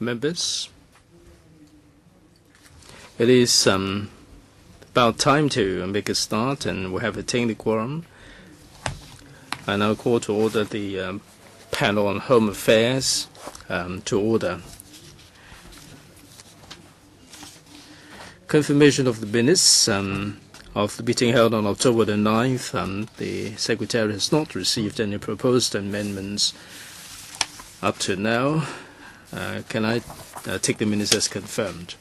members. It is about time to make a start, and we have attained the quorum. I now call to order the panel on Home Affairs to order. Confirmation of the minutes of the meeting held on October the 9th. The Secretary has not received any proposed amendments up to now. Can I take the minutes as confirmed?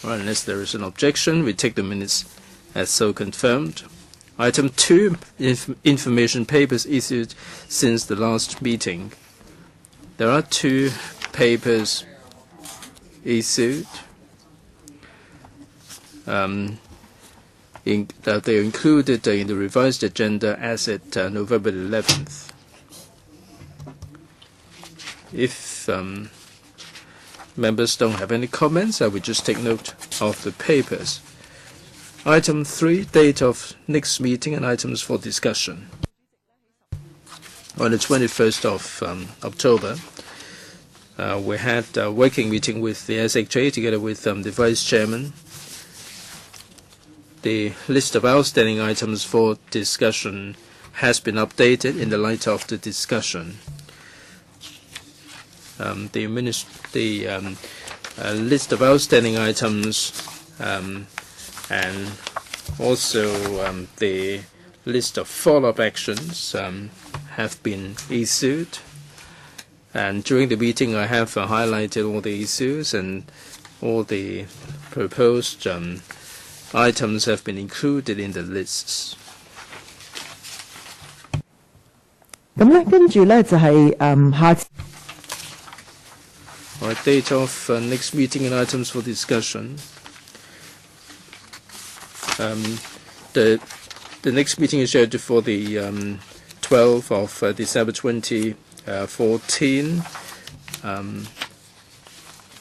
All right, unless there is an objection, we take the minutes as so confirmed. Item 2, information papers issued since the last meeting. There are 2 papers issued. They're included in the revised agenda as at November 11th. If members don't have any comments, I will just take note of the papers. Item 3, date of next meeting and items for discussion. On the 21st of October, we had a working meeting with the SHA together with the Vice Chairman. The list of outstanding items for discussion has been updated in the light of the discussion. The list of outstanding items and also the list of follow-up actions have been issued. And during the meeting, I have highlighted all the issues, and all the proposed items have been included in the lists. 咁咧，跟住咧就係下次。All right, date of next meeting and items for discussion. The next meeting is scheduled for the 12th of December 2014.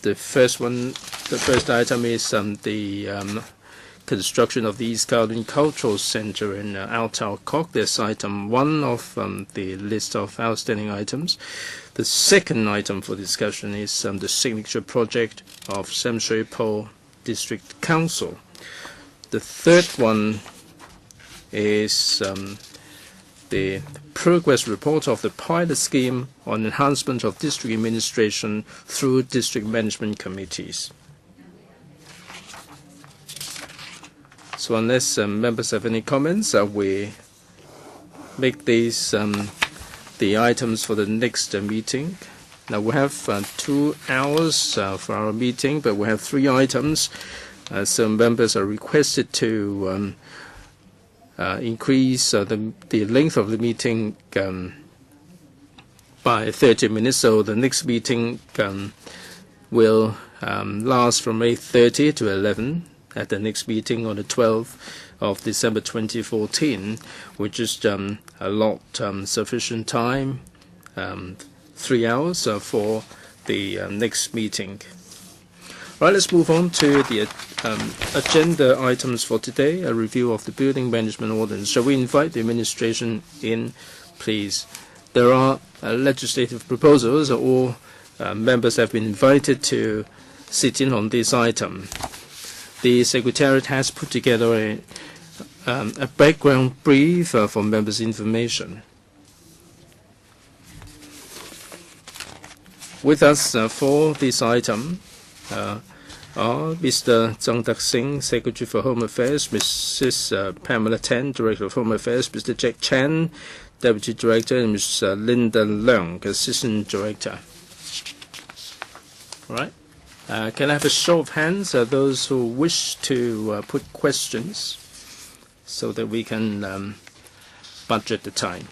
The first item is the construction of the East Garden Cultural Center in Altau Kok. That's item 1 of the list of outstanding items. The second item for discussion is the signature project of Sam Shui Po District Council. The third one is the progress report of the pilot scheme on enhancement of district administration through district management committees. So unless members have any comments, we make these the items for the next meeting. Now we have 2 hours for our meeting, but we have 3 items. Some members are requested to increase the length of the meeting by 30 minutes. So the next meeting will last from 8:30 to 11 at the next meeting on the 12th of December 2014, which is allot sufficient time, 3 hours for the next meeting. Right, let's move on to the agenda items for today, a review of the building management ordinance. Shall we invite the administration in, please? There are legislative proposals. All members have been invited to sit in on this item. The Secretariat has put together a background brief for members' information. With us for this item are Mr. Zhang Dak-sing, Secretary for Home Affairs, Mrs. Pamela Tan, Director of Home Affairs, Mr. Jack Chan, Deputy Director, and Ms. Linda Leung, Assistant Director. All right. Can I have a show of hands, those who wish to put questions, so that we can budget the time?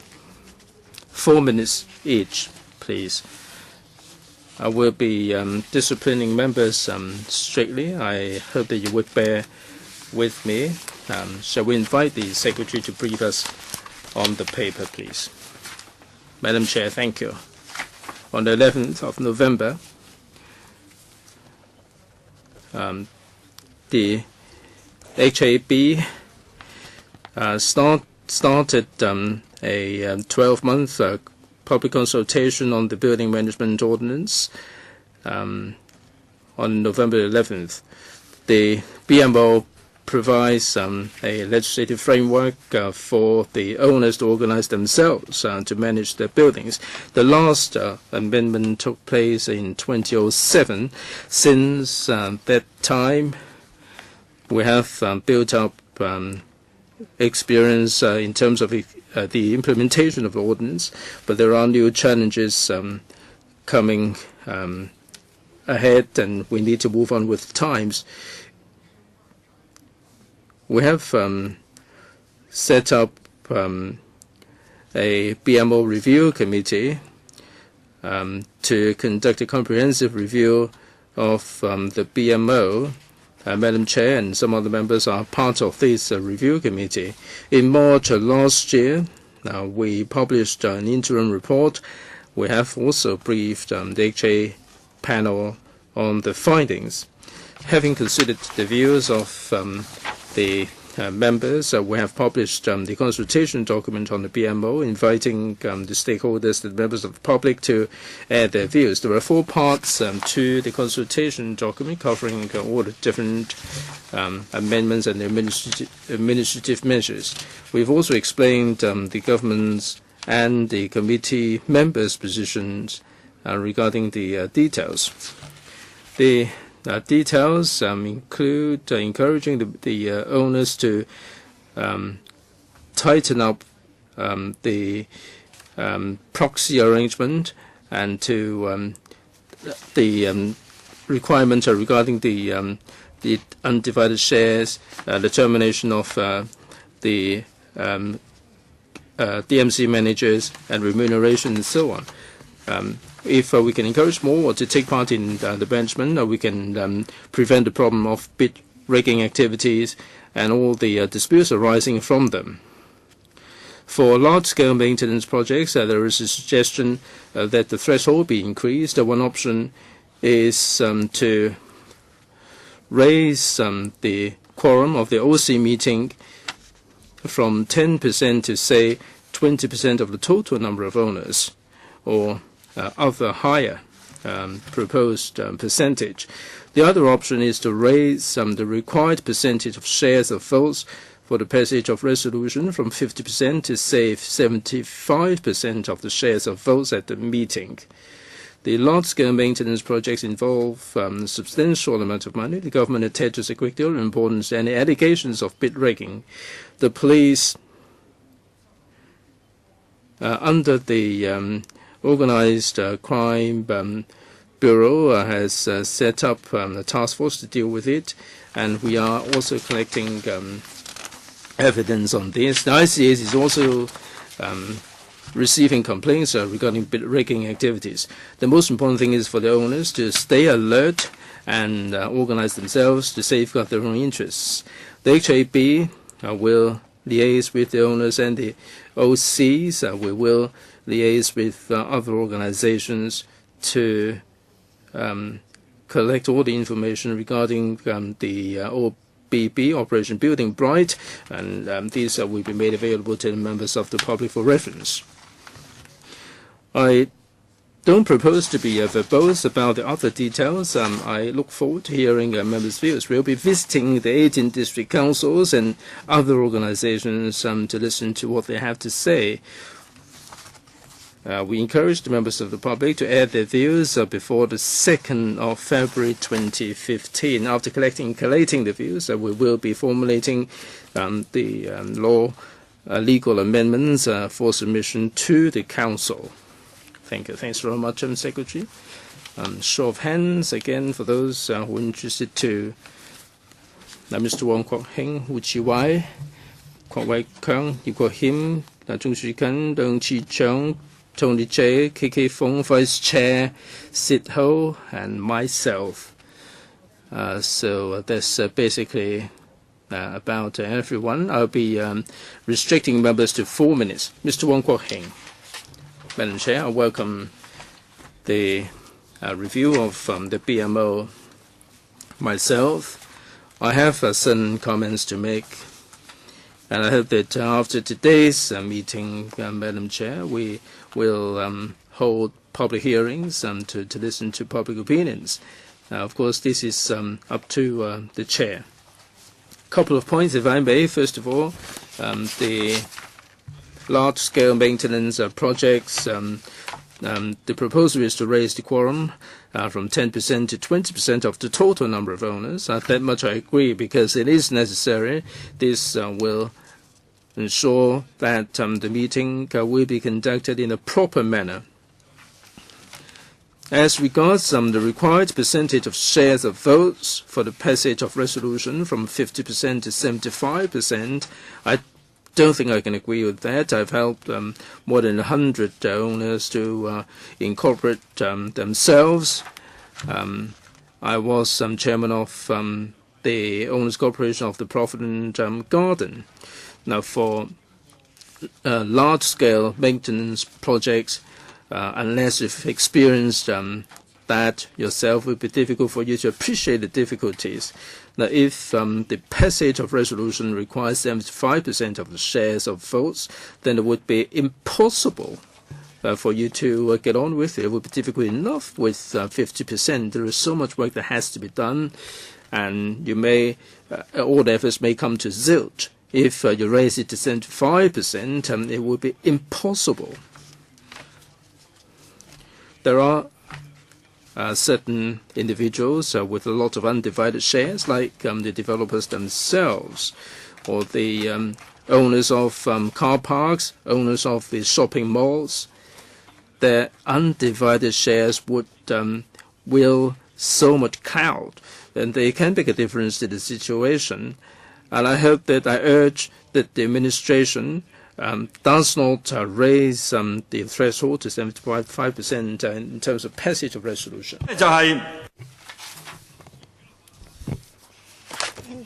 4 minutes each, please. I will be disciplining members strictly. I hope that you would bear with me. Shall we invite the Secretary to brief us on the paper, please? Madam Chair, thank you. On the 11th of November, the HAB started a 12-month public consultation on the building management ordinance on November 11th. The BMO provides a legislative framework for the owners to organize themselves to manage their buildings. The last amendment took place in 2007. Since that time, we have built up experience in terms of the implementation of the ordinance, but there are new challenges coming ahead, and we need to move on with times. We have set up a BMO review committee to conduct a comprehensive review of the BMO. Madam Chair and some other members are part of this review committee. In March last year, we published an interim report. We have also briefed the HA panel on the findings. Having considered the views of the members, we have published the consultation document on the BMO, inviting the stakeholders, the members of the public, to add their views. There are 4 parts to the consultation document, covering all the different amendments and administrative measures. We've also explained the government's and the committee members' positions regarding the details. The details include encouraging the owners to tighten up the proxy arrangement, and to the requirements regarding the undivided shares, the termination of the DMC managers and remuneration, and so on. If we can encourage more to take part in the management, we can prevent the problem of bid rigging activities and all the disputes arising from them. For large-scale maintenance projects, there is a suggestion that the threshold be increased. One option is to raise the quorum of the OC meeting from 10% to, say, 20% of the total number of owners, or other higher proposed percentage. The other option is to raise the required percentage of shares of votes for the passage of resolution from 50% to, say, 75% of the shares of votes at the meeting. The large-scale maintenance projects involve a substantial amount of money. The government attaches a great deal of importance to any allegations of bid rigging. The police, under the Organized Crime Bureau, has set up a task force to deal with it, and we are also collecting evidence on this. The ICAs is also receiving complaints regarding bid rigging activities. The most important thing is for the owners to stay alert and organize themselves to safeguard their own interests. The HAB will liaise with the owners, and the OCs we will liaise with other organizations to collect all the information regarding the OBB, Operation Building Bright, and these will be made available to the members of the public for reference. I don't propose to be verbose about the other details. I look forward to hearing members' views. We'll be visiting the 18 district councils and other organizations to listen to what they have to say. We encourage the members of the public to add their views before the 2nd of February 2015. After collating the views, we will be formulating the legal amendments for submission to the Council. Thank you. Thanks very much, Secretary. Show of hands again for those who are interested to. Mr. Wong Kwok Heng, Hu Chi Wai, Kwok Wai Keung, Yu Kwok Him, Chung Shui Ken, Deng Chi Chung, Tony J, KK Fong, Vice Chair, Sid Ho, and myself. So that's basically about everyone. I'll be restricting members to 4 minutes. Mr. Wong Kwok Heng. Madam Chair, I welcome the review of the BMO. Myself, I have certain comments to make. And I hope that after today's meeting, Madam Chair, we will hold public hearings to listen to public opinions. Of course, this is up to the Chair. Couple of points, if I may. First of all, the large-scale maintenance projects, the proposal is to raise the quorum from 10% to 20% of the total number of owners. That much I agree, because it is necessary. This will ensure that the meeting will be conducted in a proper manner. As regards the required percentage of shares of votes for the passage of resolution from 50% to 75%, I don't think I can agree with that. I've helped more than 100 owners to incorporate themselves. I was chairman of the Owners Corporation of the Provident Garden. Now, for large-scale maintenance projects, unless you've experienced that yourself, it would be difficult for you to appreciate the difficulties. Now, if the passage of resolution requires 75% of the shares of votes, then it would be impossible for you to get on with it. It would be difficult enough with 50%. There is so much work that has to be done, and you may all the efforts may come to zilch. If you raise it to 75%, it would be impossible. There are certain individuals with a lot of undivided shares, like the developers themselves, or the owners of car parks, owners of the shopping malls. Their undivided shares will so much count, and they can make a difference to the situation. And I hope that I urge that the administration does not raise the threshold to 75% in terms of passage of resolution. And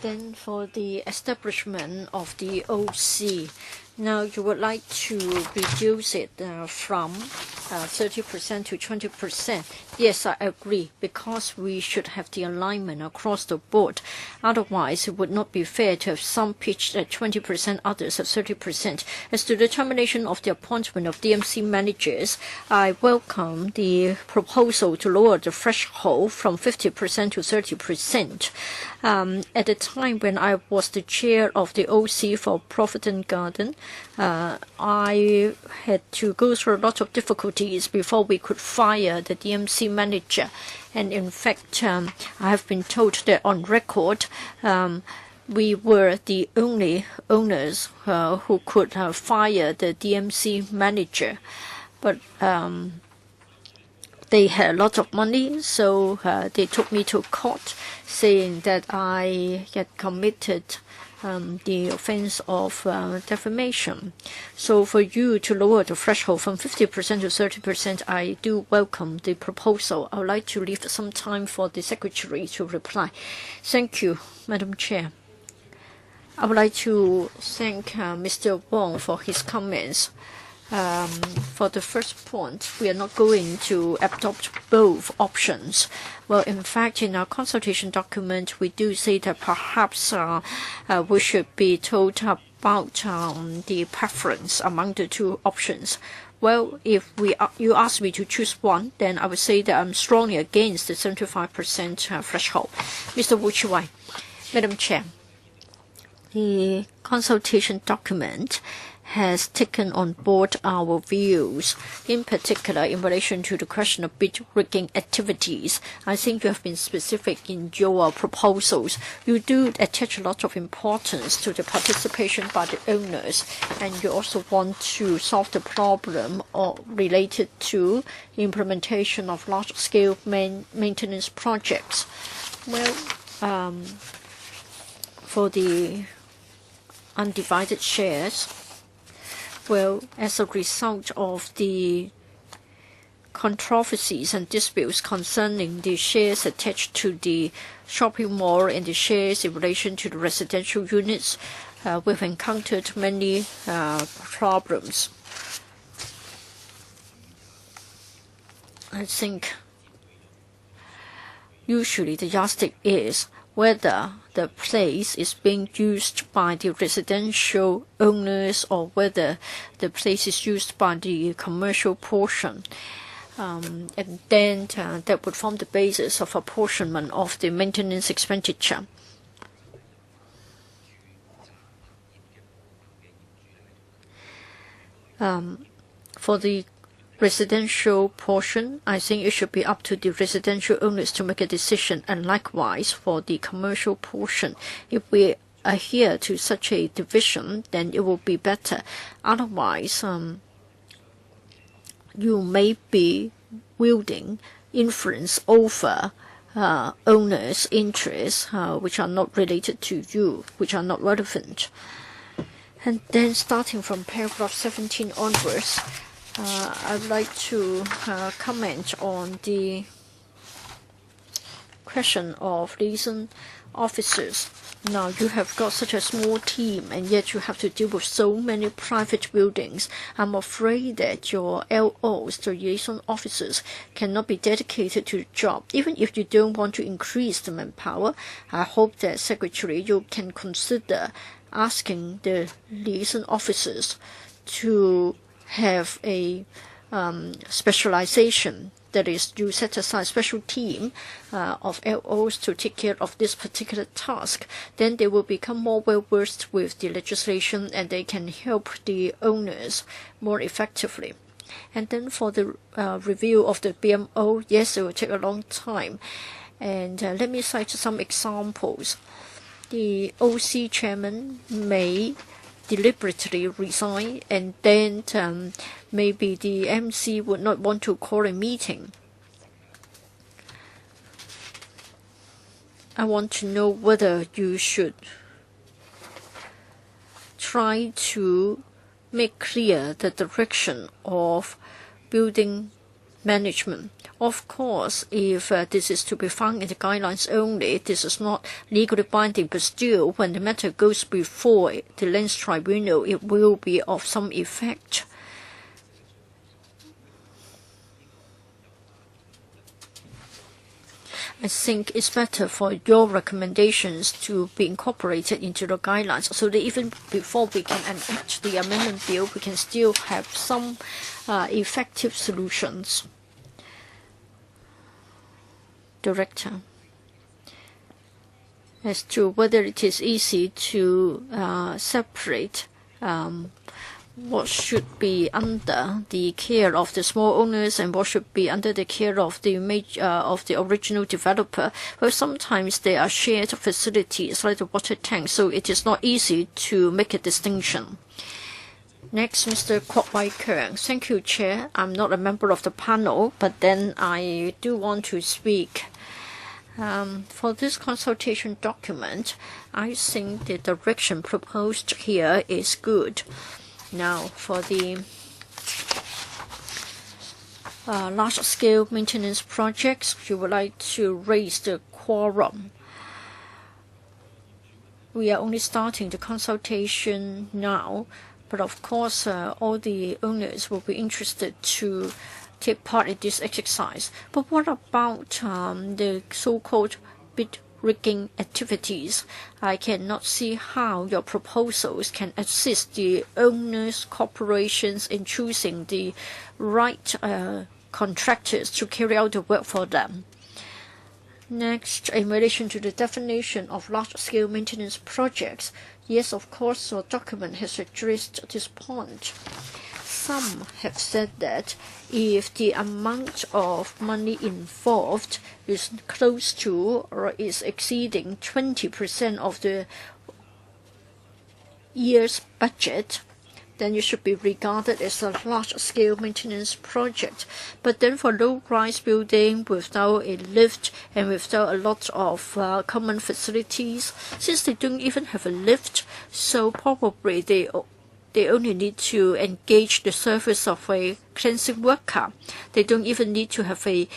then for the establishment of the OC, now you would like to reduce it from 30% to 20%. Yes, I agree, because we should have the alignment across the board. Otherwise, it would not be fair to have some pitched at 20%, others at 30%. As to the termination of the appointment of DMC managers, I welcome the proposal to lower the threshold from 50% to 30%. At the time when I was the chair of the OC for Provident Garden, I had to go through a lot of difficulties before we could fire the DMC manager. And in fact, I have been told that on record, we were the only owners who could fire the DMC manager. But they had a lot of money, so they took me to court, saying that I had committed the offense of defamation. So for you to lower the threshold from 50% to 30%, I do welcome the proposal. I would like to leave some time for the Secretary to reply. Thank you, Madam Chair. I would like to thank Mr. Wong for his comments. For the first point, we are not going to adopt both options. Well, in fact, in our consultation document, we do say that perhaps we should be told about the preference among the two options. Well, if you ask me to choose one, then I would say that I'm strongly against the 75% threshold. Mr. Wu Chi-wai. Madam Chair, the consultation document has taken on board our views, in particular in relation to the question of bid rigging activities. I think you have been specific in your proposals. You do attach a lot of importance to the participation by the owners, and you also want to solve the problem related to implementation of large-scale maintenance projects. Well, for the undivided shares, well, as a result of the controversies and disputes concerning the shares attached to the shopping mall and the shares in relation to the residential units, we've encountered many problems. I think usually the yardstick is whether the place is being used by the residential owners or whether the place is used by the commercial portion. And then that would form the basis of apportionment of the maintenance expenditure. For the residential portion, I think it should be up to the residential owners to make a decision, and likewise for the commercial portion. If we adhere to such a division, then it will be better. Otherwise, you may be wielding influence over owners' interests which are not related to you, which are not relevant. And then starting from paragraph 17 onwards, I'd like to comment on the question of liaison officers. Now, you have got such a small team, and yet you have to deal with so many private buildings. I'm afraid that your LOs, the liaison officers, cannot be dedicated to the job. Even if you don't want to increase the manpower, I hope that Secretary, you can consider asking the liaison officers to have a specialization. That is, you set aside a special team of LOs to take care of this particular task. Then they will become more well-versed with the legislation, and they can help the owners more effectively. And then for the review of the BMO, yes, it will take a long time. And let me cite some examples. The OC chairman may deliberately resign, and then maybe the MC would not want to call a meeting. I want to know whether you should try to make clear the direction of building management. Of course, if this is to be found in the guidelines only, this is not legally binding, but still, when the matter goes before the Lands Tribunal, it will be of some effect. I think it's better for your recommendations to be incorporated into the guidelines, so that even before we can enact the amendment bill, we can still have some effective solutions. Director, as to whether it is easy to separate what should be under the care of the small owners and what should be under the care of the original developer. Well, sometimes they are shared facilities like the water tank, so it is not easy to make a distinction. Next, Mr. Kwok Wai Keung. Thank you, Chair. I'm not a member of the panel, but then I do want to speak. For this consultation document, I think the direction proposed here is good. Now, for the large-scale maintenance projects, you would like to raise the quorum. We are only starting the consultation now, but of course, all the owners will be interested to take part in this exercise. But what about the so-called bid rigging activities? I cannot see how your proposals can assist the owners, corporations in choosing the right contractors to carry out the work for them. Next, in relation to the definition of large-scale maintenance projects, yes, of course, your document has addressed this point. Some have said that if the amount of money involved is close to or is exceeding 20% of the year's budget, then it should be regarded as a large-scale maintenance project. But then for low-rise building without a lift and without a lot of common facilities, since they don't even have a lift, so probably they only need to engage the service of a cleansing worker. They don't even need to have a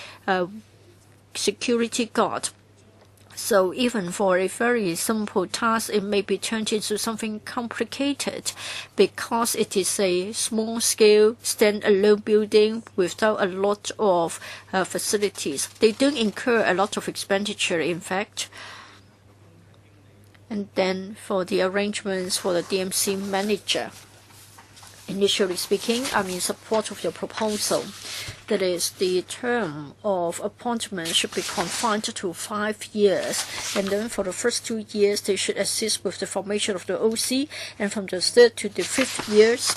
security guard. So even for a very simple task, it may be turned into something complicated because it is a small-scale, stand-alone building without a lot of facilities. They don't incur a lot of expenditure, in fact. And then for the arrangements for the DMC manager, initially speaking, I'm in support of your proposal. That is, the term of appointment should be confined to 5 years. And then for the first 2 years, they should assist with the formation of the OC. And from the 3rd to the 5th years,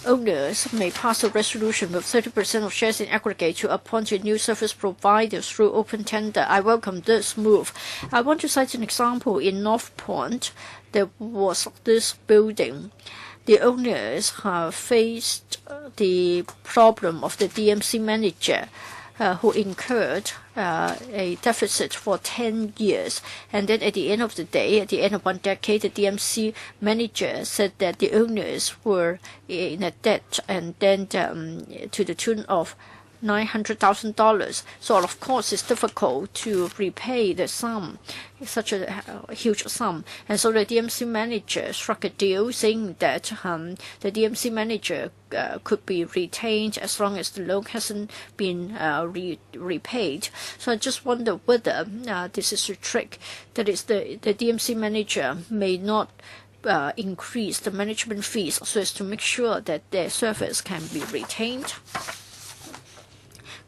owners may pass a resolution with 30% of shares in aggregate to appoint a new service provider through open tender. I welcome this move. I want to cite an example. In North Point, there was this building. The owners have faced the problem of the DMC manager who incurred a deficit for 10 years. And then at the end of the day, at the end of 1 decade, the DMC manager said that the owners were in a debt, and then to the tune of $900,000. So of course it's difficult to repay the sum, such a huge sum. And so the DMC manager struck a deal saying that the DMC manager could be retained as long as the loan hasn't been repaid. So I just wonder whether this is a trick. That is, the DMC manager may not increase the management fees so as to make sure that their service can be retained.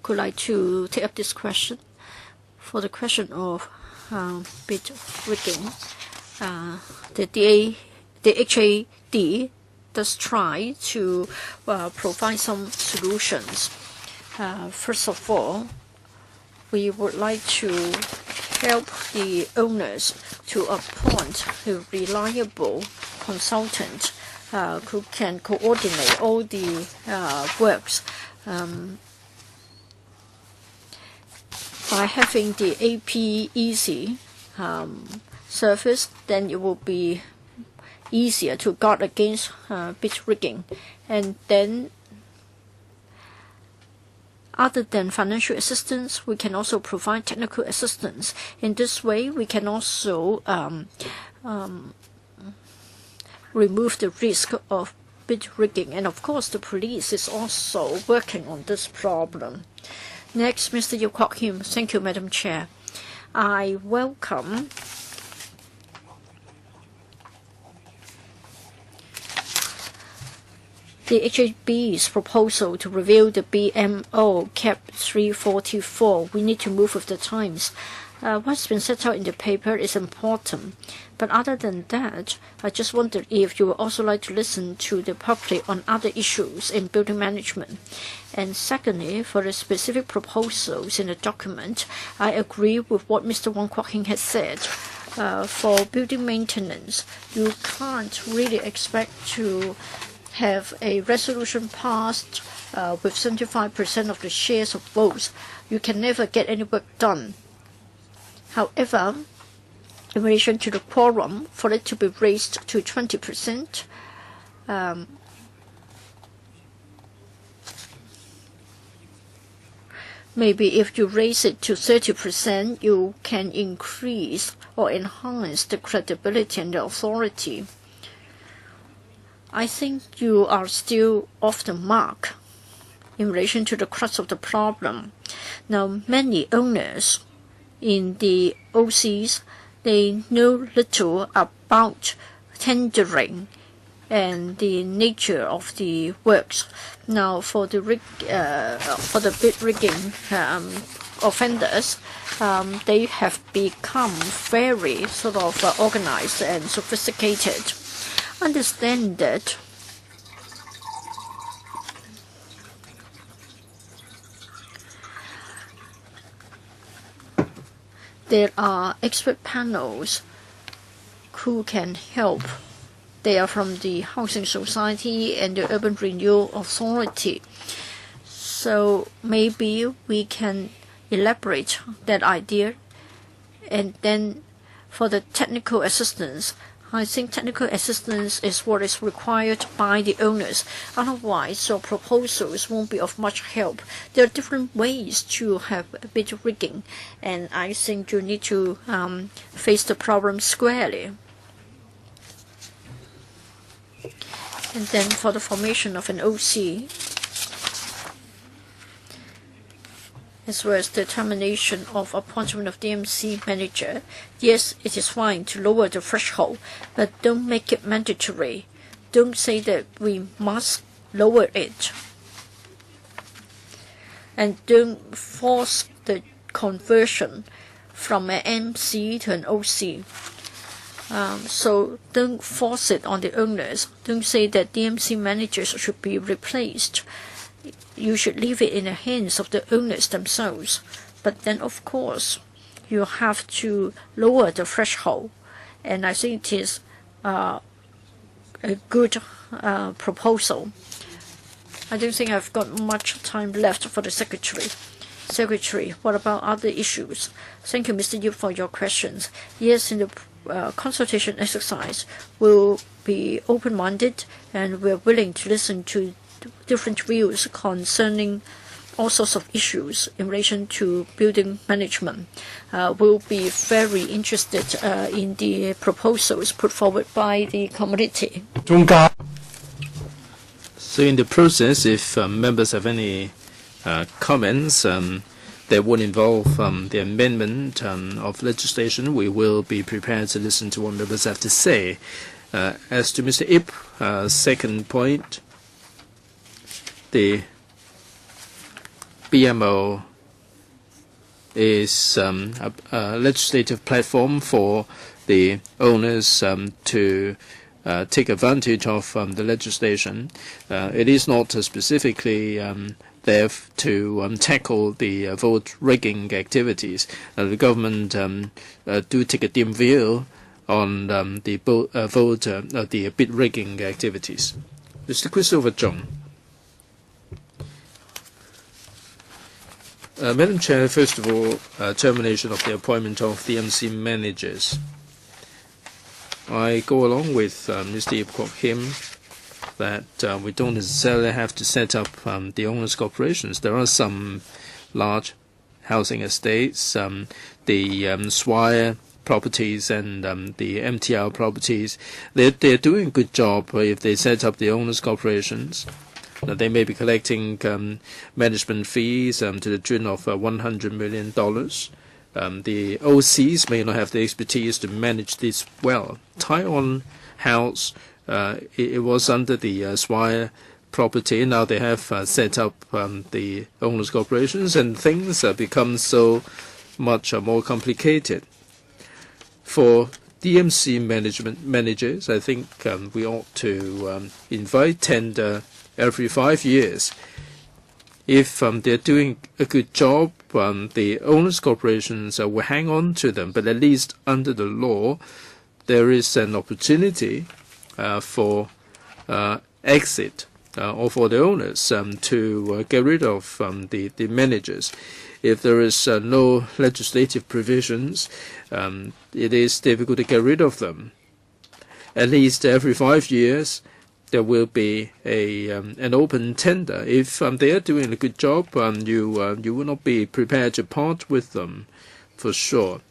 Could like to take up this question. For the question of bid rigging, the HAD does try to provide some solutions. First of all, we would like to help the owners to appoint a reliable consultant who can coordinate all the works. By having the AP Easy service, then it will be easier to guard against bid rigging. And then, other than financial assistance, we can also provide technical assistance. In this way, we can also remove the risk of bid rigging. And of course, the police is also working on this problem. Next, Mr. Yeo Kwok Him. Thank you, Madam Chair. I welcome the HAB's proposal to review the BMO Cap 344. We need to move with the times. What's been set out in the paper is important. But other than that, I just wondered if you would also like to listen to the public on other issues in building management. And secondly, for the specific proposals in the document, I agree with what Mr. Wong Kwok Hing has said. For building maintenance, you can't really expect to have a resolution passed with 75% of the shares of votes. You can never get any work done. However, in relation to the quorum, for it to be raised to 20%, maybe if you raise it to 30%, you can increase or enhance the credibility and the authority. I think you are still off the mark in relation to the crux of the problem. Now, many owners in the OCs, they know little about tendering and the nature of the works. Now, for the bid rigging offenders, they have become very sort of organized and sophisticated. Understand that there are expert panels who can help. They are from the Housing Society and the Urban Renewal Authority. So maybe we can elaborate that idea. And then for the technical assistance, I think technical assistance is what is required by the owners. Otherwise, your proposals won't be of much help. There are different ways to have bid rigging, and I think you need to face the problem squarely. And then for the formation of an OC, as well as the termination of appointment of DMC manager, yes, it is fine to lower the threshold, but don't make it mandatory. Don't say that we must lower it. And don't force the conversion from an MC to an OC. So don't force it on the owners. Don't say that DMC managers should be replaced. You should leave it in the hands of the owners themselves. But then, of course, you have to lower the threshold. And I think it is a good proposal. I don't think I've got much time left for the Secretary. Secretary, what about other issues? Thank you, Mr. Yip, for your questions. Yes, in the consultation exercise, we'll be open-minded and we're willing to listen to different views concerning all sorts of issues in relation to building management. We'll be very interested in the proposals put forward by the community. So in the process, if members have any comments that would involve the amendment of legislation, we will be prepared to listen to what members have to say. As to Mr. Ip, second point, the BMO is a legislative platform for the owners to take advantage of the legislation. It is not specifically there to tackle the vote rigging activities. The government do take a dim view on the bid rigging activities. Mr. Christopher Chung. Madam Chair, first of all, termination of the appointment of the MC managers. I go along with Mr. Yip Kwok Him that we don't necessarily have to set up the owners' corporations. There are some large housing estates, the Swire properties and the MTR properties. They're doing a good job if they set up the owners' corporations. They may be collecting management fees to the tune of $100 million. The OCs may not have the expertise to manage this well. Taiwan House, it was under the Swire property. Now they have set up the owners' corporations, and things become so much more complicated. For DMC managers, I think we ought to invite tender every 5 years. If they're doing a good job, the owners' corporations will hang on to them. But at least under the law, there is an opportunity for exit or for the owners to get rid of the managers. If there is no legislative provisions, it is difficult to get rid of them. At least every 5 years, there will be an open tender. If they are doing a good job, you will not be prepared to part with them, for sure.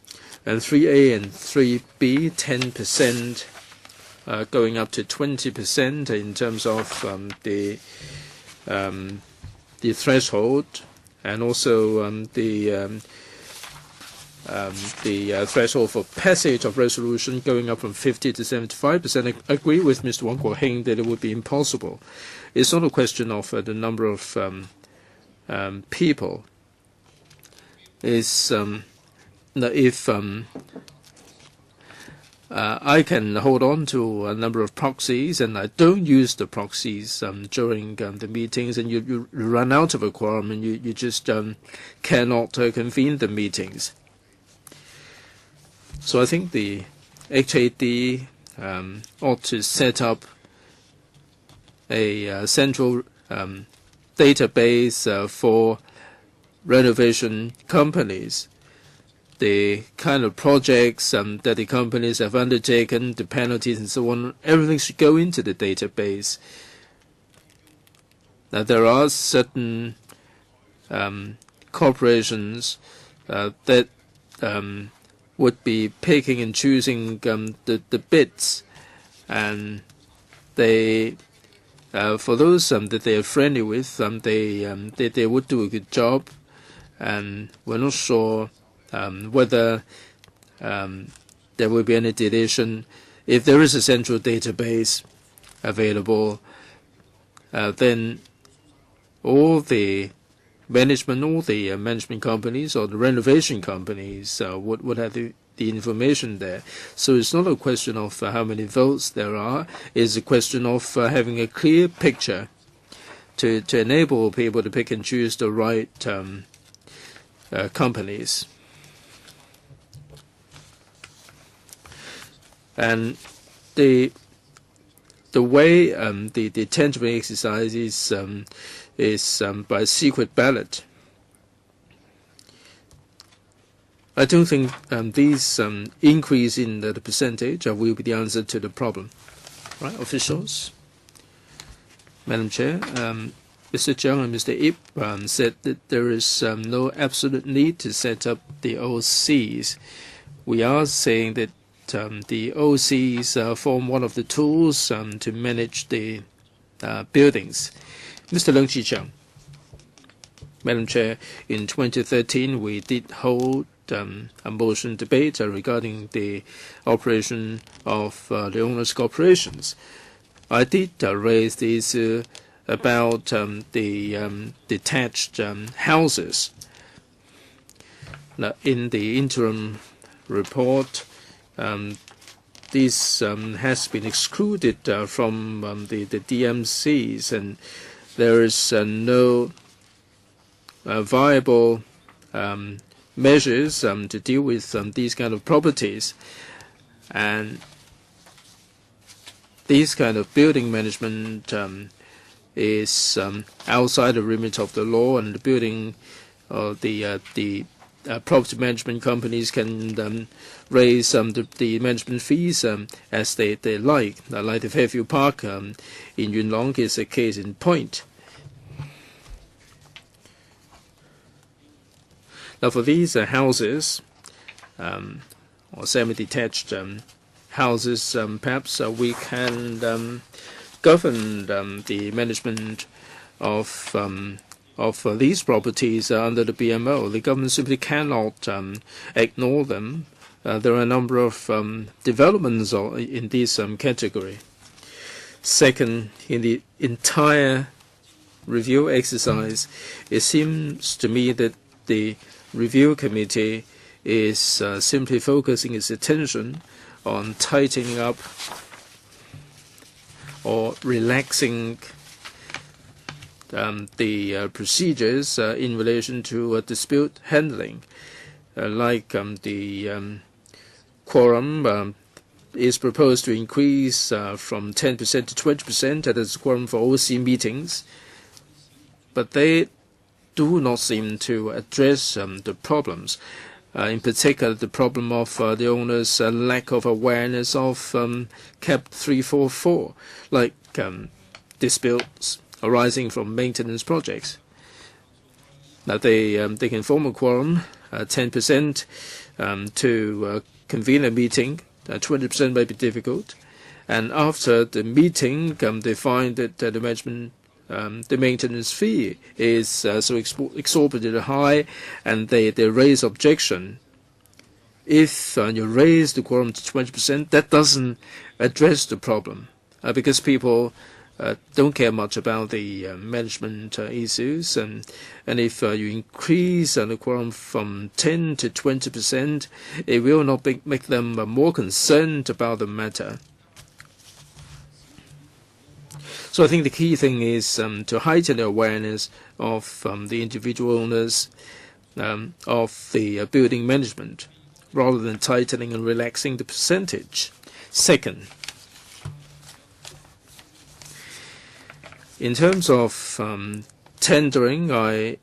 And 3A and 3B, 10% going up to 20% in terms of the threshold, and also the threshold for passage of resolution going up from 50 to 75%. I agree with Mr. Wong Kwok Heng that it would be impossible. It's not a question of the number of people. It's if I can hold on to a number of proxies and I don't use the proxies during the meetings, and you run out of a quorum and you just cannot convene the meetings. So I think the HAD ought to set up a central database for renovation companies. The kind of projects that the companies have undertaken, the penalties and so on, everything should go into the database. Now, there are certain corporations that would be picking and choosing the bids, and they for those that they are friendly with, they would do a good job, and we're not sure whether there will be any deletion. If there is a central database available, then all the management companies or the renovation companies would have the information there. So it's not a question of how many votes there are. It's a question of having a clear picture to enable people to pick and choose the right companies. And the way the tendering exercise is by secret ballot. I don't think these increase in the percentage will be the answer to the problem. Right, officials? Madam Chair, Mr. Zhang and Mr. Ip said that there is no absolute need to set up the OCs. We are saying that the OCs form one of the tools to manage the buildings. Mr. Leung Chi-Chiang. Madam Chair, in 2013 we did hold a motion debate regarding the operation of the owners' corporations. I did raise the issue about the detached houses. Now, in the interim report, this has been excluded from the DMCs, and there is no viable measures to deal with these kind of properties. And this kind of building management is outside the remit of the law, and the building the property management companies can raise the management fees as they like. Like the Fairview Park in Yuen Long is a case in point. Now, for these houses or semi-detached houses, perhaps we can govern the management of these properties under the BMO. The government simply cannot ignore them. There are a number of developments in this category. Second, in the entire review exercise, it seems to me that the review committee is simply focusing its attention on tightening up or relaxing the procedures in relation to dispute handling, like the quorum is proposed to increase from 10% to 20%. That is quorum for OC meetings, but they do not seem to address the problems. In particular, the problem of the owner's lack of awareness of CAP 344, like disputes arising from maintenance projects. Now they can form a quorum, 10% to convene a meeting. 20% may be difficult, and after the meeting, they find that the maintenance fee is so exorbitant high, and they raise objection. If you raise the quorum to 20%, that doesn't address the problem, because people don't care much about the management issues, and if you increase the quorum from 10 to 20%, it will not make them more concerned about the matter. So I think the key thing is to heighten the awareness of the individual owners of the building management, rather than tightening and relaxing the percentage. Second, in terms of tendering, I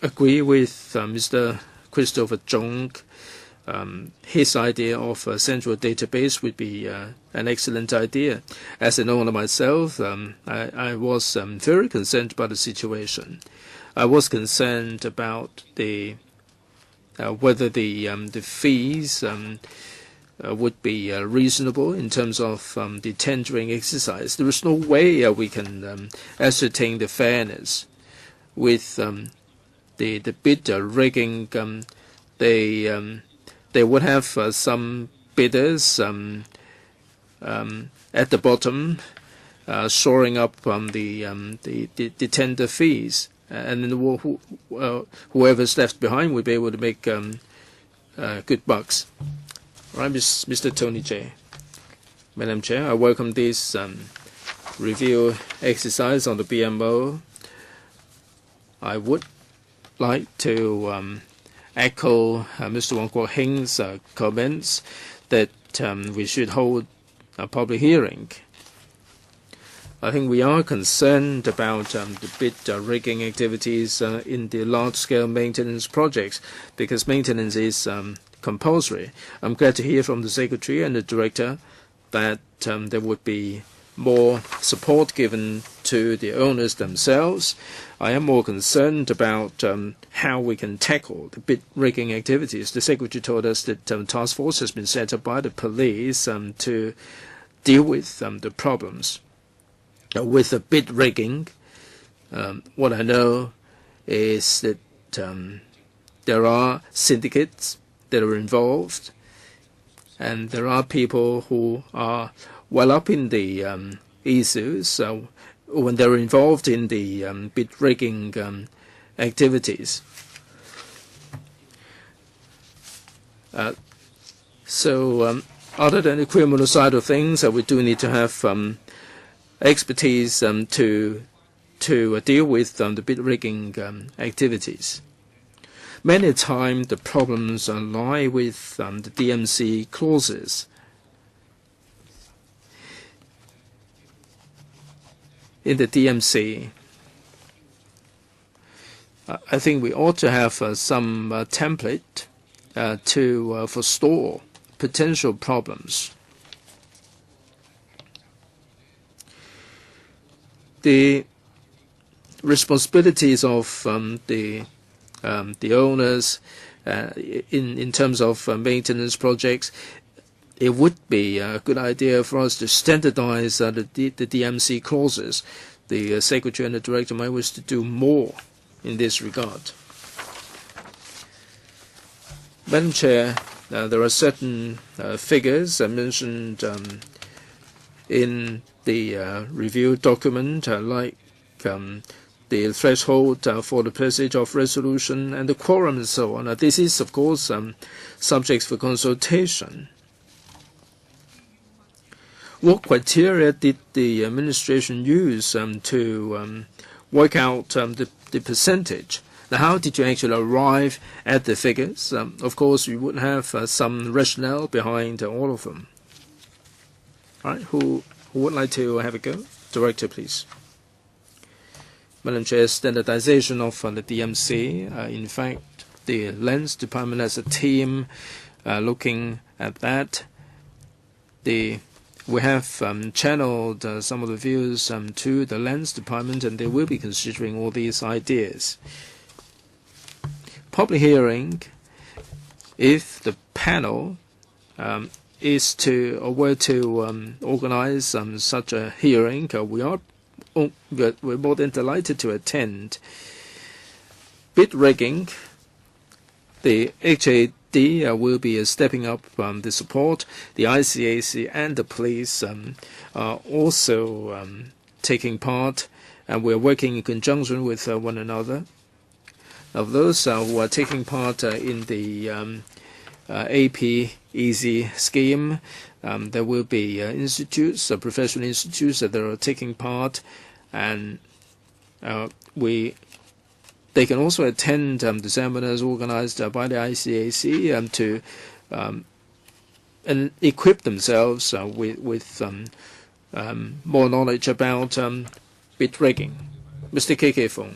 agree with Mr. Christopher Chung. His idea of a central database would be an excellent idea. As an owner myself, I was very concerned about the situation. I was concerned about whether the fees would be reasonable in terms of the tendering exercise. There is no way we can ascertain the fairness with the bid rigging, they would have some bidders at the bottom, shoring up the tender fees, and then whoever's left behind would be able to make good bucks. Right, Mr. Tony J. Madam Chair, I welcome this review exercise on the BMO. I would like to echo Mr. Wong Kwok Hing's comments that we should hold a public hearing. I think we are concerned about the bid rigging activities in the large-scale maintenance projects because maintenance is compulsory. I'm glad to hear from the Secretary and the Director that there would be more support given to the owners themselves. I am more concerned about how we can tackle the bid rigging activities. The Secretary told us that task force has been set up by the police to deal with the problems with the bid rigging. What I know is that there are syndicates that are involved, and there are people who are well up in the issues. So when they're involved in the bid rigging activities. Other than the criminal side of things, we do need to have expertise to deal with the bid rigging activities. Many times the problems lie with the DMC clauses. In the DMC, I think we ought to have some template to forestall potential problems. The responsibilities of the owners in terms of maintenance projects, it would be a good idea for us to standardize the DMC clauses. The Secretary and the Director might wish to do more in this regard. Madam Chair, there are certain figures mentioned in the review document, like the threshold for the passage of resolution and the quorum and so on. This is, of course, subjects for consultation. What criteria did the administration use to work out the percentage? Now, how did you actually arrive at the figures? Of course, you would have some rationale behind all of them. All right, who would like to have a go? Director, please. Madam Chair, standardization of the DMC. In fact, the Lands Department has a team looking at that. We have channeled some of the views to the Lands Department, and they will be considering all these ideas. Public hearing, if the panel is to or were to organize such a hearing, we're more than delighted to attend. Bid rigging, the HAD will be stepping up the support. The ICAC and the police are also taking part, and we're working in conjunction with one another. Of those who are taking part in the AP Easy scheme, there will be institutes, professional institutes that are taking part, and they can also attend the seminars organized by the ICAC to and equip themselves with more knowledge about bid rigging. Mr. K.K. Fong.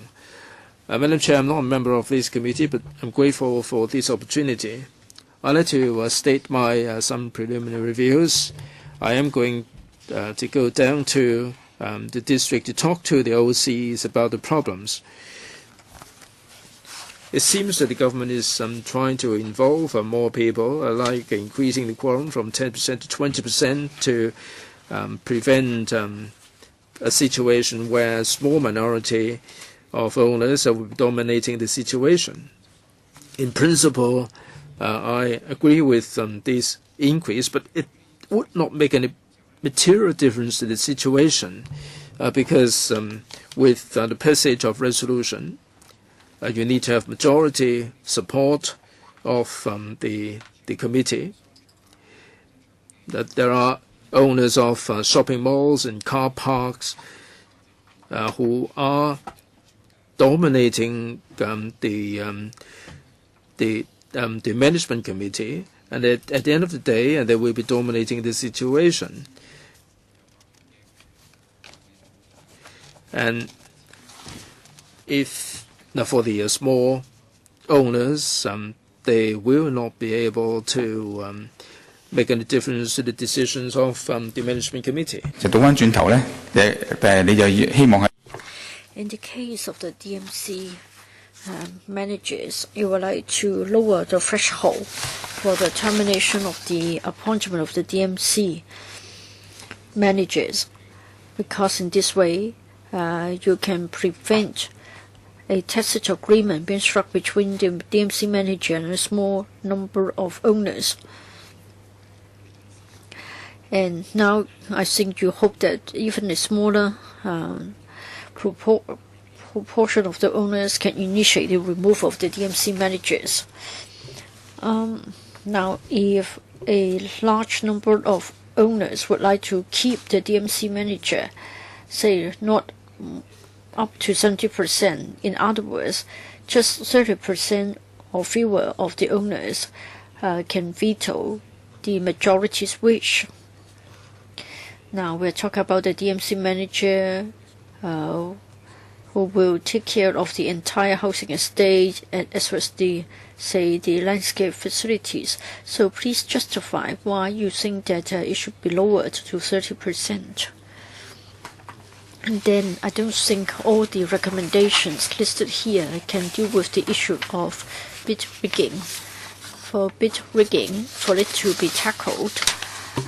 Madam Chair, I'm not a member of this committee, but I'm grateful for this opportunity. I'd like to state my some preliminary views. I am going to go down to the district to talk to the OCs about the problems. It seems that the government is trying to involve more people, like increasing the quorum from 10% to 20% to prevent a situation where a small minority of owners that will be dominating the situation. In principle, I agree with this increase, but it would not make any material difference to the situation because with the passage of resolution, you need to have majority support of the committee. That there are owners of shopping malls and car parks who are dominating the management committee, and at the end of the day, they will be dominating the situation. And if now for the small owners, they will not be able to make any difference to the decisions of the management committee. In the case of the DMC managers, you would like to lower the threshold for the termination of the appointment of the DMC managers, because in this way you can prevent a tacit agreement being struck between the DMC manager and a small number of owners. And now I think you hope that even a smaller proportion of the owners can initiate the removal of the DMC managers. Now, if a large number of owners would like to keep the DMC manager, say not up to 70%, in other words, just 30% or fewer of the owners can veto the majority's wish. Now we're talking about the DMC manager who will take care of the entire housing estate as well as the landscape facilities. So please justify why you think that it should be lowered to 30%. And then I don't think all the recommendations listed here can deal with the issue of bid rigging. For bid rigging, for it to be tackled,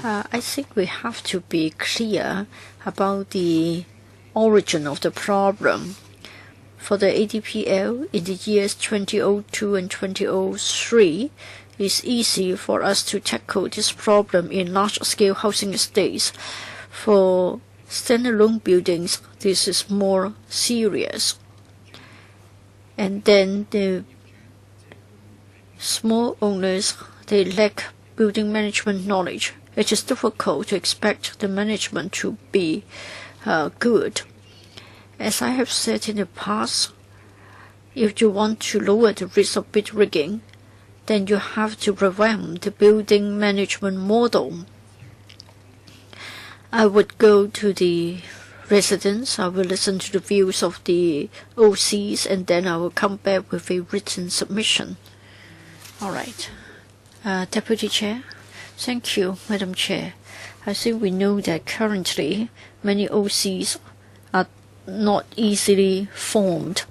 I think we have to be clear about the origin of the problem. For the ADPL in the years 2002 and 2003, it's easy for us to tackle this problem in large-scale housing estates. For standalone buildings, this is more serious. And then the small owners, they lack building management knowledge. It is difficult to expect the management to be good. As I have said in the past, if you want to lower the risk of bid rigging, then you have to revamp the building management model. I would go to the residents, I will listen to the views of the OCs, and then I will come back with a written submission. All right. Deputy Chair. Thank you, Madam Chair. I think we know that currently many OCs are not easily formed.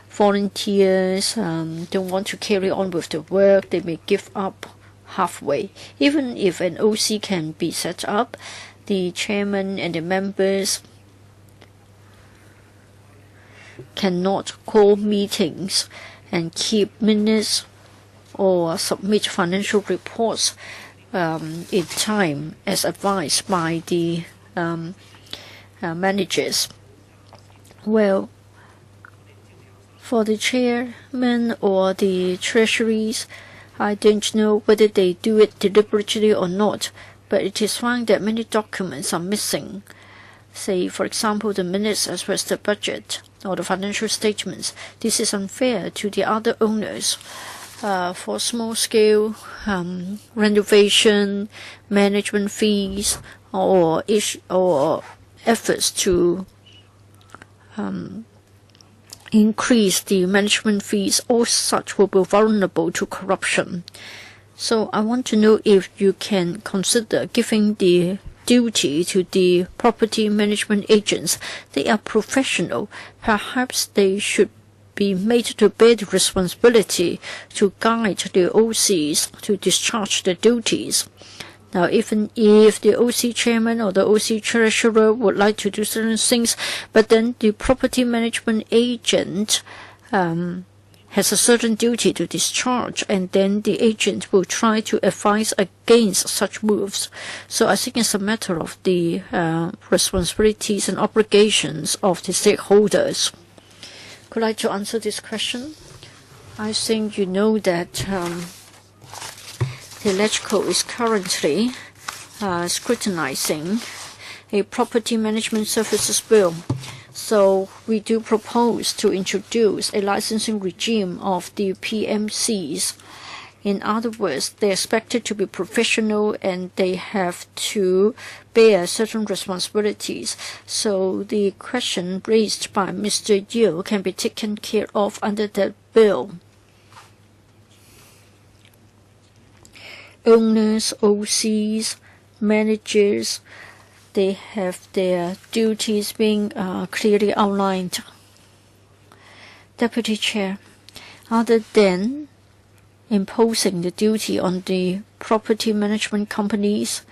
Volunteers don't want to carry on with the work. They may give up halfway. Even if an OC can be set up, the chairman and the members cannot call meetings and keep minutes or submit financial reports in time as advised by the managers. Well, for the chairman or the treasuries, I don't know whether they do it deliberately or not, but it is found that many documents are missing. Say, for example, the minutes as well as the budget or the financial statements. This is unfair to the other owners. For small-scale renovation, management fees, or efforts to increase the management fees, all such will be vulnerable to corruption. So I want to know if you can consider giving the duty to the property management agents. They are professional. Perhaps they should be made to bear the responsibility to guide the OCs to discharge their duties. Now, even if the OC chairman or the OC treasurer would like to do certain things, but then the property management agent has a certain duty to discharge, and then the agent will try to advise against such moves. So I think it's a matter of the responsibilities and obligations of the stakeholders. Could I to answer this question? I think you know that the LegCo is currently scrutinizing a property management services bill. So we do propose to introduce a licensing regime of the PMCs. In other words, they're expected to be professional and they have to bear certain responsibilities. So the question raised by Mr. Yu can be taken care of under that bill. Owners, OCs, managers, they have their duties being clearly outlined. Deputy Chair, other than imposing the duty on the property management companies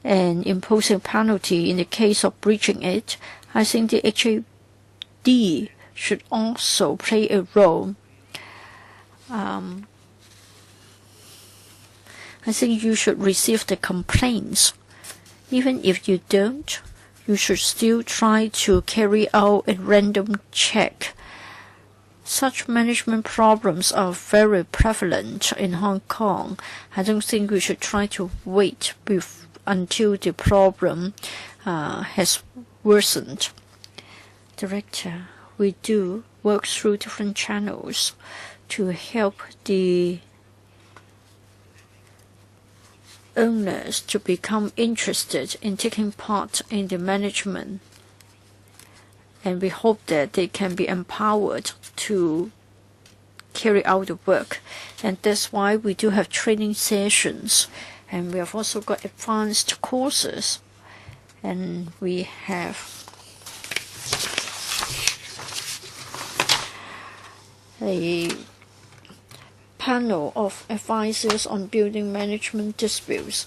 and imposing penalty in the case of breaching it, I think the HAD should also play a role. I think you should receive the complaints. Even if you don't, you should still try to carry out a random check. Such management problems are very prevalent in Hong Kong. I don't think we should try to wait until the problem has worsened. Director, we do work through different channels to help the owners to become interested in taking part in the management, and we hope that they can be empowered to carry out the work. And that's why we do have training sessions, and we have also got advanced courses, and we have a panel of advisors on building management disputes,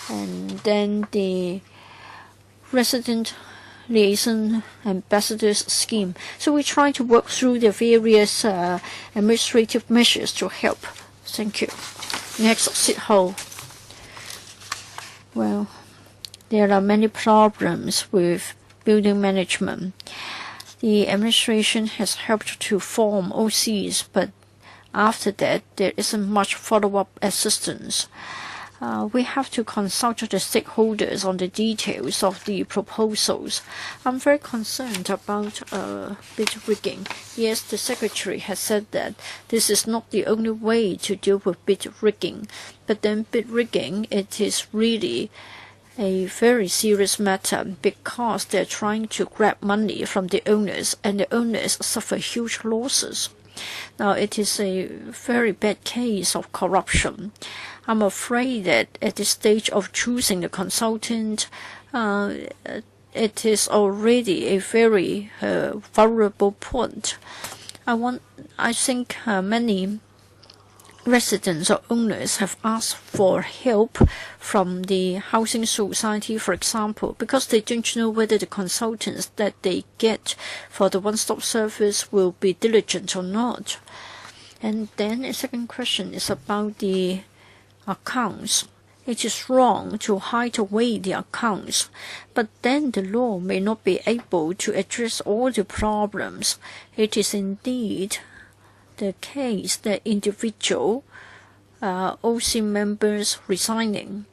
and then the resident liaison ambassadors scheme. So we try to work through the various administrative measures to help. Thank you. Next, Sit Ho. Well, there are many problems with building management. The administration has helped to form OCs, but after that, there isn't much follow-up assistance. We have to consult the stakeholders on the details of the proposals. I'm very concerned about bid rigging. Yes, the Secretary has said that this is not the only way to deal with bid rigging. But then bid rigging, it is really a very serious matter because they're trying to grab money from the owners, and the owners suffer huge losses. Now, it is a very bad case of corruption. I'm afraid that at this stage of choosing the consultant, it is already a very vulnerable point. I think many residents or owners have asked for help from the housing society, for example, because they don't know whether the consultants that they get for the one-stop service will be diligent or not. And then a second question is about the accounts. It is wrong to hide away the accounts, but then the law may not be able to address all the problems. It is indeed the case that individual OC members resigning.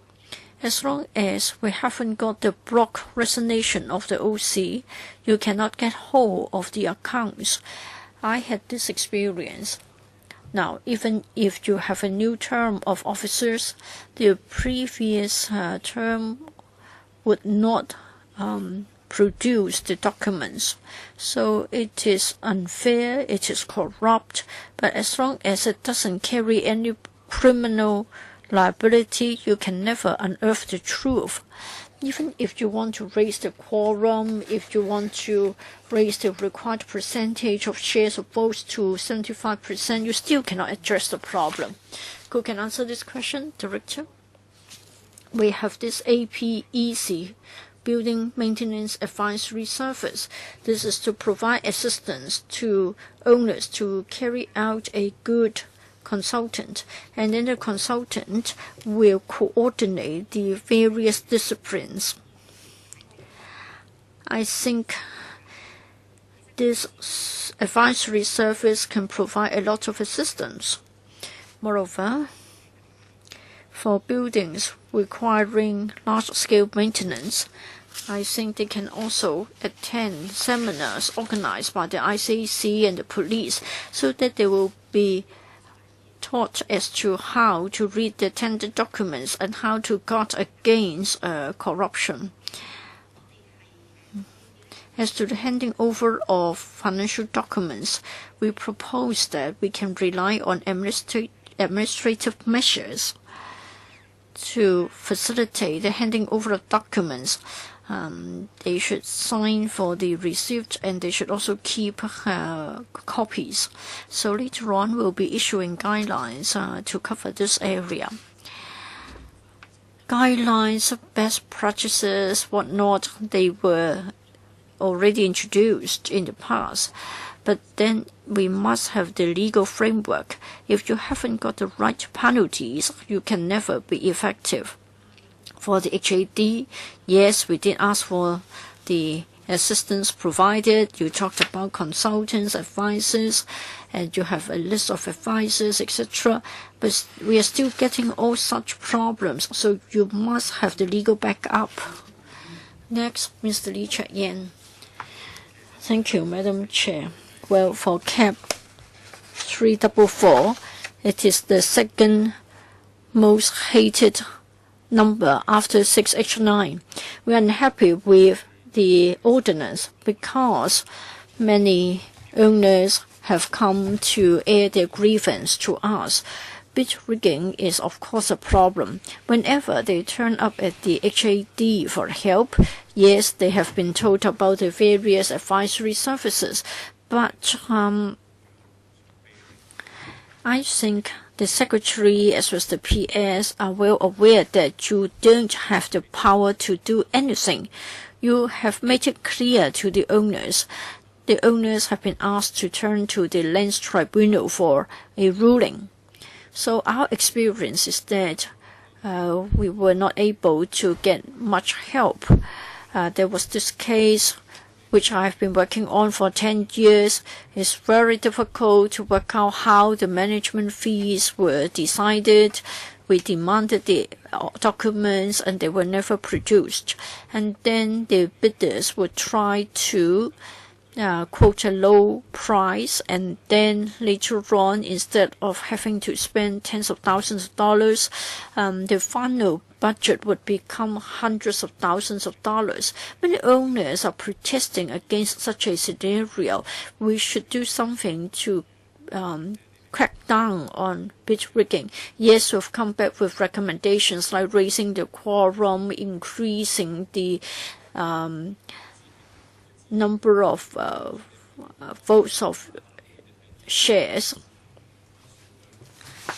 As long as we haven't got the block resignation of the OC, you cannot get hold of the accounts. I had this experience. Now, even if you have a new term of officers, the previous term would not produce the documents. So it is unfair, it is corrupt, but as long as it doesn't carry any criminal liability, you can never unearth the truth. Even if you want to raise the quorum, if you want to raise the required percentage of shares of votes to 75%, you still cannot address the problem. Who can answer this question, Director? we have this APEC, Building Maintenance Advisory Service. This is to provide assistance to owners to carry out a good consultant, and then the consultant will coordinate the various disciplines. I think this advisory service can provide a lot of assistance. Moreover, for buildings requiring large-scale maintenance, I think they can also attend seminars organized by the ICAC and the police, so that they will be taught as to how to read the tender documents and how to guard against corruption. As to the handing over of financial documents, we propose that we can rely on administrative measures to facilitate the handing over of documents. They should sign for the receipt, and they should also keep copies. So later on, we'll be issuing guidelines to cover this area. Guidelines, best practices, whatnot, they were already introduced in the past. But then we must have the legal framework. If you haven't got the right penalties, you can never be effective. For the HAD, yes, we did ask for the assistance provided. You talked about consultants, advisors, and you have a list of advisors, etc. But we are still getting all such problems, so you must have the legal backup. Next, Mr. Lee Cheuk-yen. Thank you, Madam Chair. Well, for CAP 344, it is the second most hated number after 6H9. We are unhappy with the ordinance because many owners have come to air their grievance to us. Bid rigging is of course a problem. Whenever they turn up at the HAD for help, yes, they have been told about the various advisory services, but I think the Secretary as well as the PS are well aware that you don't have the power to do anything. You have made it clear to the owners. The owners have been asked to turn to the Lands Tribunal for a ruling. So our experience is that we were not able to get much help. There was this case which I've been working on for 10 years. It's very difficult to work out how the management fees were decided. We demanded the documents and they were never produced. And then the bidders would try to quote a low price, and then later on, instead of having to spend tens of thousands of dollars, the final budget would become hundreds of thousands of dollars. Many owners are protesting against such a scenario. We should do something to crack down on bid rigging. Yes, we've come back with recommendations like raising the quorum, increasing the number of votes of shares.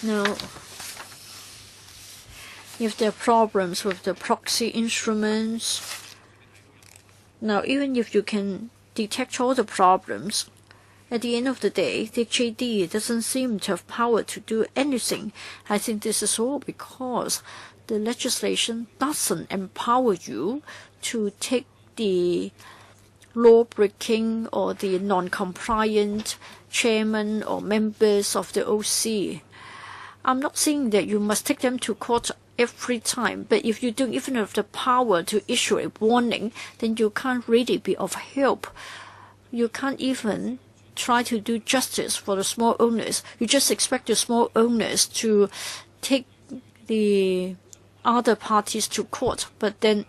Now, if there are problems with the proxy instruments, now even if you can detect all the problems, at the end of the day, the HAD doesn't seem to have power to do anything. I think this is all because the legislation doesn't empower you to take the law-breaking or the non-compliant chairman or members of the OC. I'm not saying that you must take them to court every time, but if you don't even have the power to issue a warning, then you can't really be of help. You can't even try to do justice for the small owners. You just expect the small owners to take the other parties to court, but then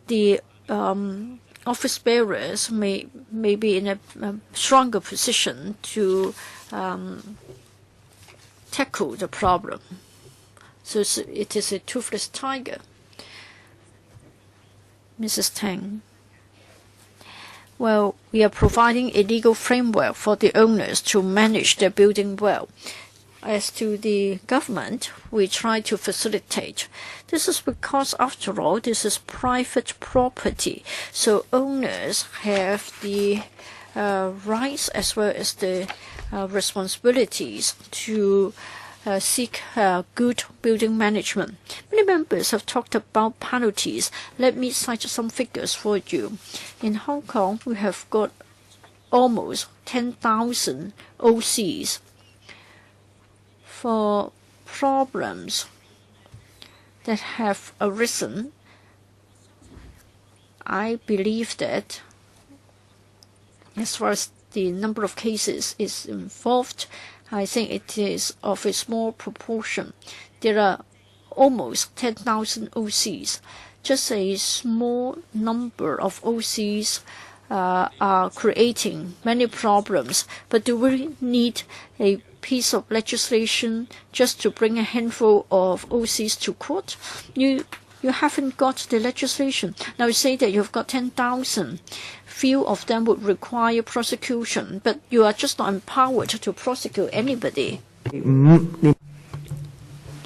the office bearers may be in a stronger position to tackle the problem. So it is a toothless tiger. Mrs. Tang. Well, we are providing a legal framework for the owners to manage their building well. as to the government, we try to facilitate. This is because, after all, this is private property, so owners have the rights as well as the responsibilities to seek good building management. Many members have talked about penalties. Let me cite some figures for you. In Hong Kong, we have got almost 10,000 OCs for problems that have arisen. I believe that as far as the number of cases is involved, I think it is of a small proportion. There are almost 10,000 OCs. Just a small number of OCs are creating many problems. But do we need a piece of legislation just to bring a handful of OCs to court? You haven't got the legislation. Now you say that you've got 10,000. Few of them would require prosecution, but you are just not empowered to prosecute anybody. There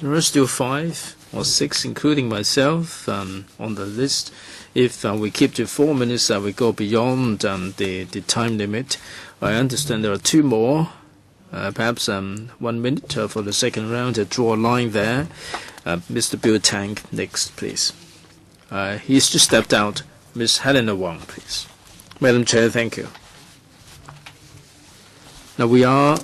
are still 5 or 6, including myself, on the list. If we keep to 4 minutes, we go beyond the time limit. I understand there are 2 more, perhaps 1 minute for the second round to draw a line there. Mr. Bill Tang, next, please. He's just stepped out. Ms. Helena Wong, please. Madam Chair, thank you. Now we are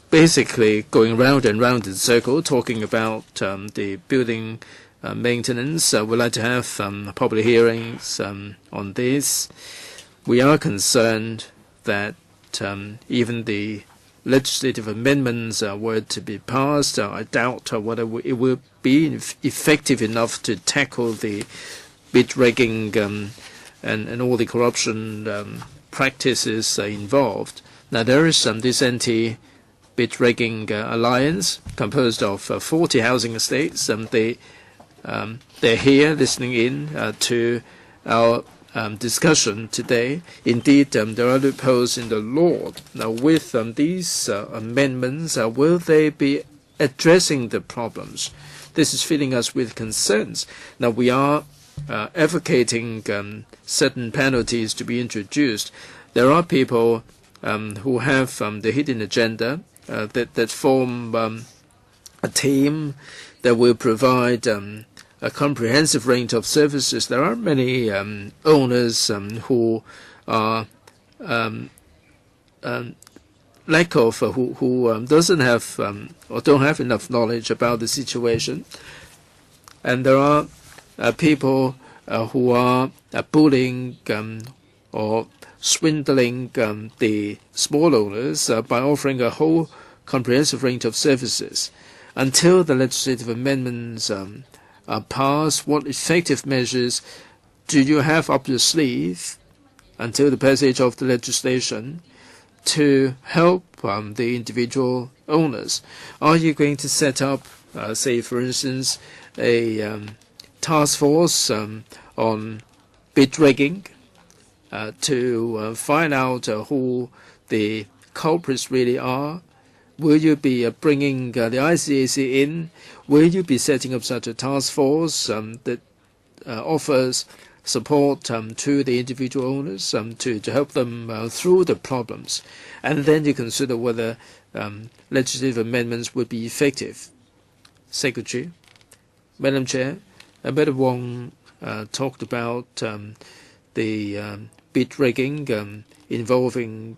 basically going round and round in a circle, talking about the building maintenance. We'd like to have public hearings on this. We are concerned that even the legislative amendments were to be passed, I doubt whether it will be effective enough to tackle the bid rigging and all the corruption practices involved. Now there is this anti-bid rigging alliance composed of 40 housing estates. They're here listening in to our discussion today. Indeed, there are loopholes in the law. Now, with these amendments, will they be addressing the problems? This is filling us with concerns. Now, we are advocating certain penalties to be introduced. There are people who have the hidden agenda that form a team that will provide a comprehensive range of services. There are many owners who are lack of who doesn't have or don't have enough knowledge about the situation, and there are people who are bullying or swindling the small owners by offering a whole comprehensive range of services. Until the legislative amendments are passed, what effective measures do you have up your sleeve until the passage of the legislation to help the individual owners? Are you going to set up, say, for instance, a task force on bid rigging to find out who the culprits really are? Will you be bringing the ICAC in? Will you be setting up such a task force that offers support to the individual owners to help them through the problems? And then you consider whether legislative amendments would be effective. Secretary. Madam Chair, Madam Wong talked about the bid rigging involving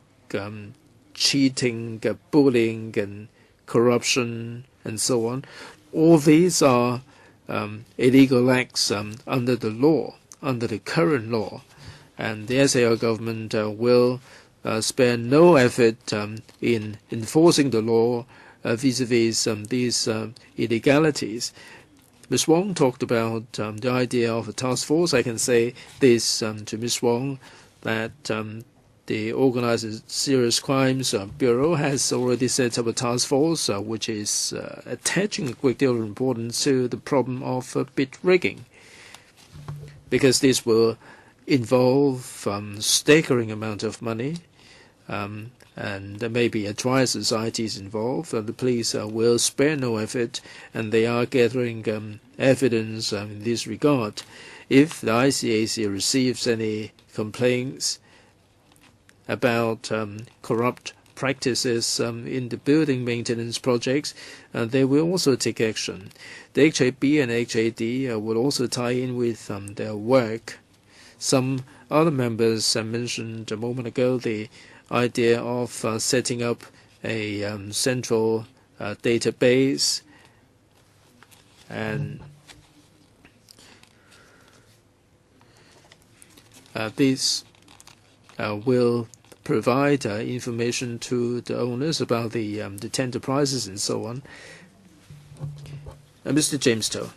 cheating, bullying, and corruption, and so on. All these are illegal acts under the law, under the current law. And the SAR government will spare no effort in enforcing the law vis-à-vis these illegalities. Ms. Wong talked about the idea of a task force. I can say this to Ms. Wong, that the Organized Serious Crimes Bureau has already set up a task force which is attaching a great deal of importance to the problem of bid rigging, because this will involve staggering amount of money, and and there may be a trial societies involved. The police will spare no effort, and they are gathering evidence in this regard. If the ICAC receives any complaints about corrupt practices in the building maintenance projects, they will also take action. The HAB and HAD will also tie in with their work. Some other members mentioned a moment ago the idea of setting up a central database, and this will provide information to the owners about the tender prices and so on. Mr. James Toh.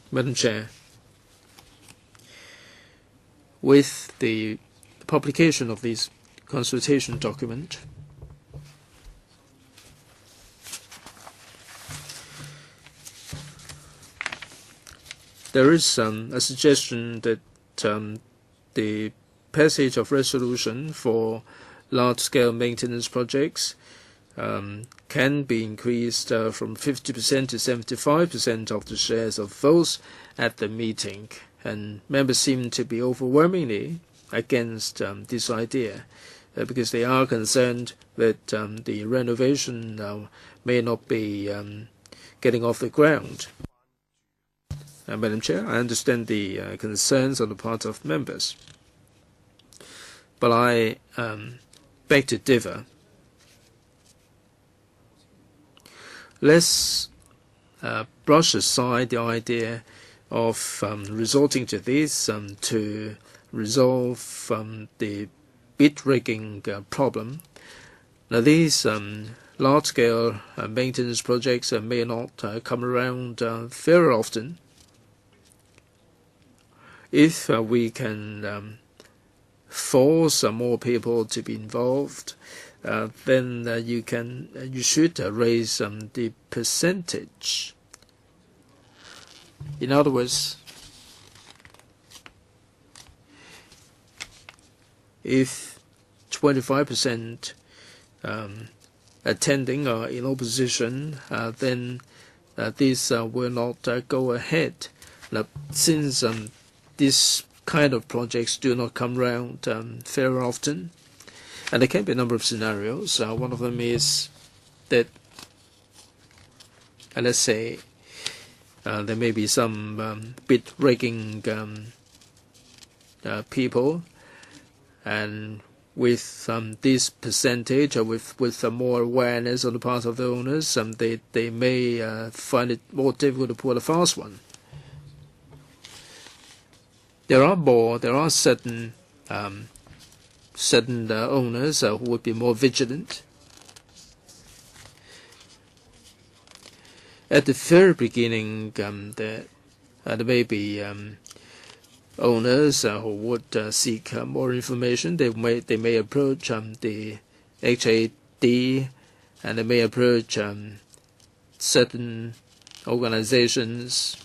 Madam Chair, with the publication of this consultation document, there is a suggestion that the passage of resolution for large-scale maintenance projects can be increased from 50% to 75% of the shares of votes at the meeting, and members seem to be overwhelmingly against this idea because they are concerned that the renovation may not be getting off the ground. Madam Chair, I understand the concerns on the part of members, but I beg to differ. Let's brush aside the idea of resorting to this to resolve the bid rigging problem. Now, these large-scale maintenance projects may not come around very often. If we can force more people to be involved, then you should raise the percentage. In other words, if 25% attending are in opposition, then this will not go ahead. Now, since this kind of projects do not come around very often, and there can be a number of scenarios. One of them is that, let's say, there may be some bid rigging people, and with this percentage, or with more awareness on the part of the owners, they may find it more difficult to pull a fast one. There are certain owners who would be more vigilant. At the very beginning, there may be owners who would seek more information. They may approach the HAD, and they may approach certain organizations,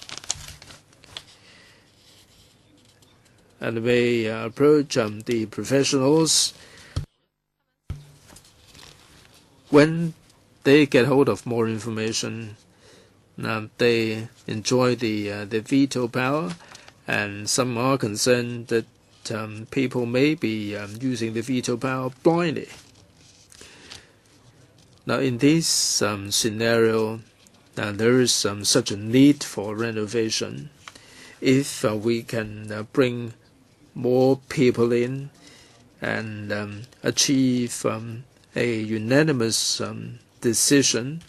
and they may approach the professionals. When they get hold of more information, they enjoy the veto power, and some are concerned that people may be using the veto power blindly. Now, in this scenario, there is such a need for renovation. If we can bring more people in and achieve a unanimous decision,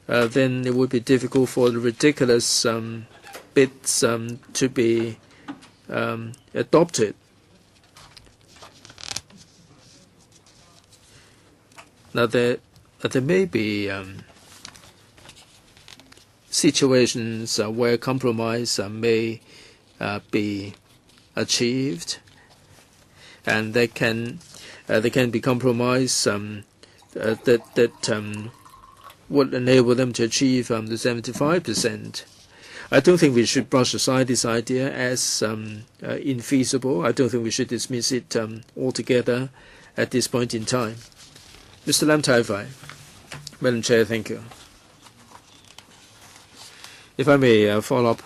then it would be difficult for the ridiculous bids to be adopted. Now, there may be situations where compromise may be achieved, and there can be compromise that would enable them to achieve the 75%. I don't think we should brush aside this idea as infeasible. I don't think we should dismiss it altogether at this point in time. Mr. Lam Tai Fai. Madam Chair, thank you. If I may follow up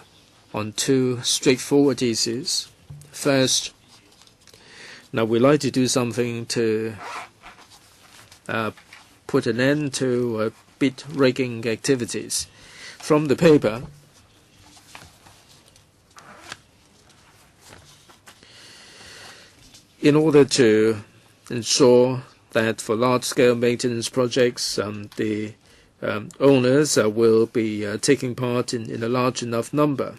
on two straightforward issues. First, now we'd like to do something to put an end to bid rigging activities. From the paper, in order to ensure that for large-scale maintenance projects, the owners will be taking part in a large enough number.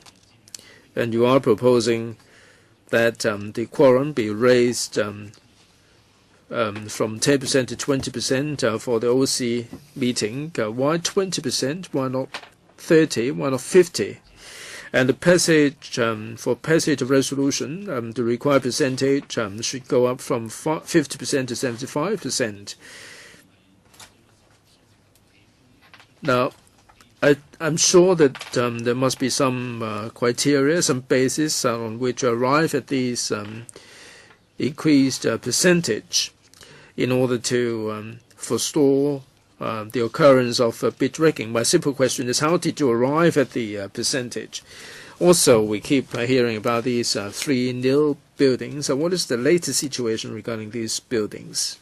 And you are proposing that the quorum be raised from 10% to 20% for the OC meeting. Why 20%? Why not 30? Why not 50? And the passage for passage of resolution, the required percentage should go up from 50% to 75%. Now, I'm sure that there must be some criteria, some basis on which to arrive at these increased percentage in order to forestall the occurrence of bid rigging. My simple question is, how did you arrive at the percentage? Also, we keep hearing about these 3 nil buildings. What is the latest situation regarding these buildings?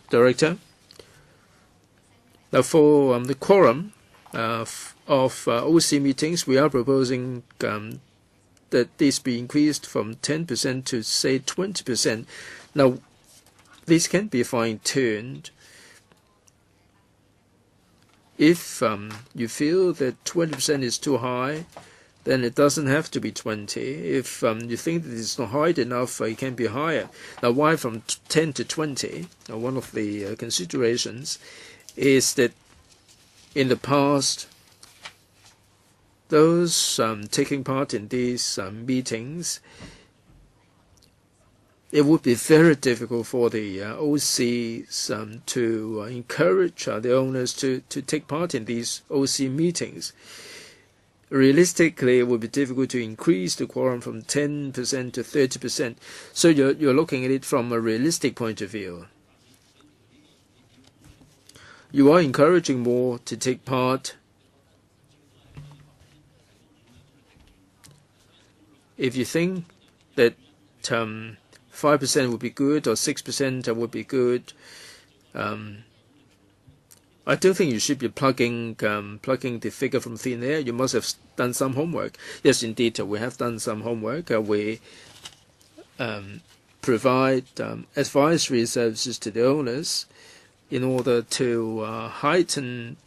Director? Now, for the quorum of OC meetings, we are proposing that this be increased from 10% to, say, 20%. Now, this can be fine-tuned. If you feel that 20% is too high, then it doesn't have to be 20. If you think that it's not high enough, it can be higher. Now, why from 10 to 20? Now, one of the considerations is that in the past, those taking part in these meetings, it would be very difficult for the OCs to encourage the owners to take part in these OC meetings. Realistically, it would be difficult to increase the quorum from 10% to 30%. So you're looking at it from a realistic point of view. You are encouraging more to take part. If you think that 5% would be good or 6% would be good, I don't think you should be plugging the figure from thin air. You must have done some homework. Yes, indeed, we have done some homework. We provide advisory services to the owners in order to heighten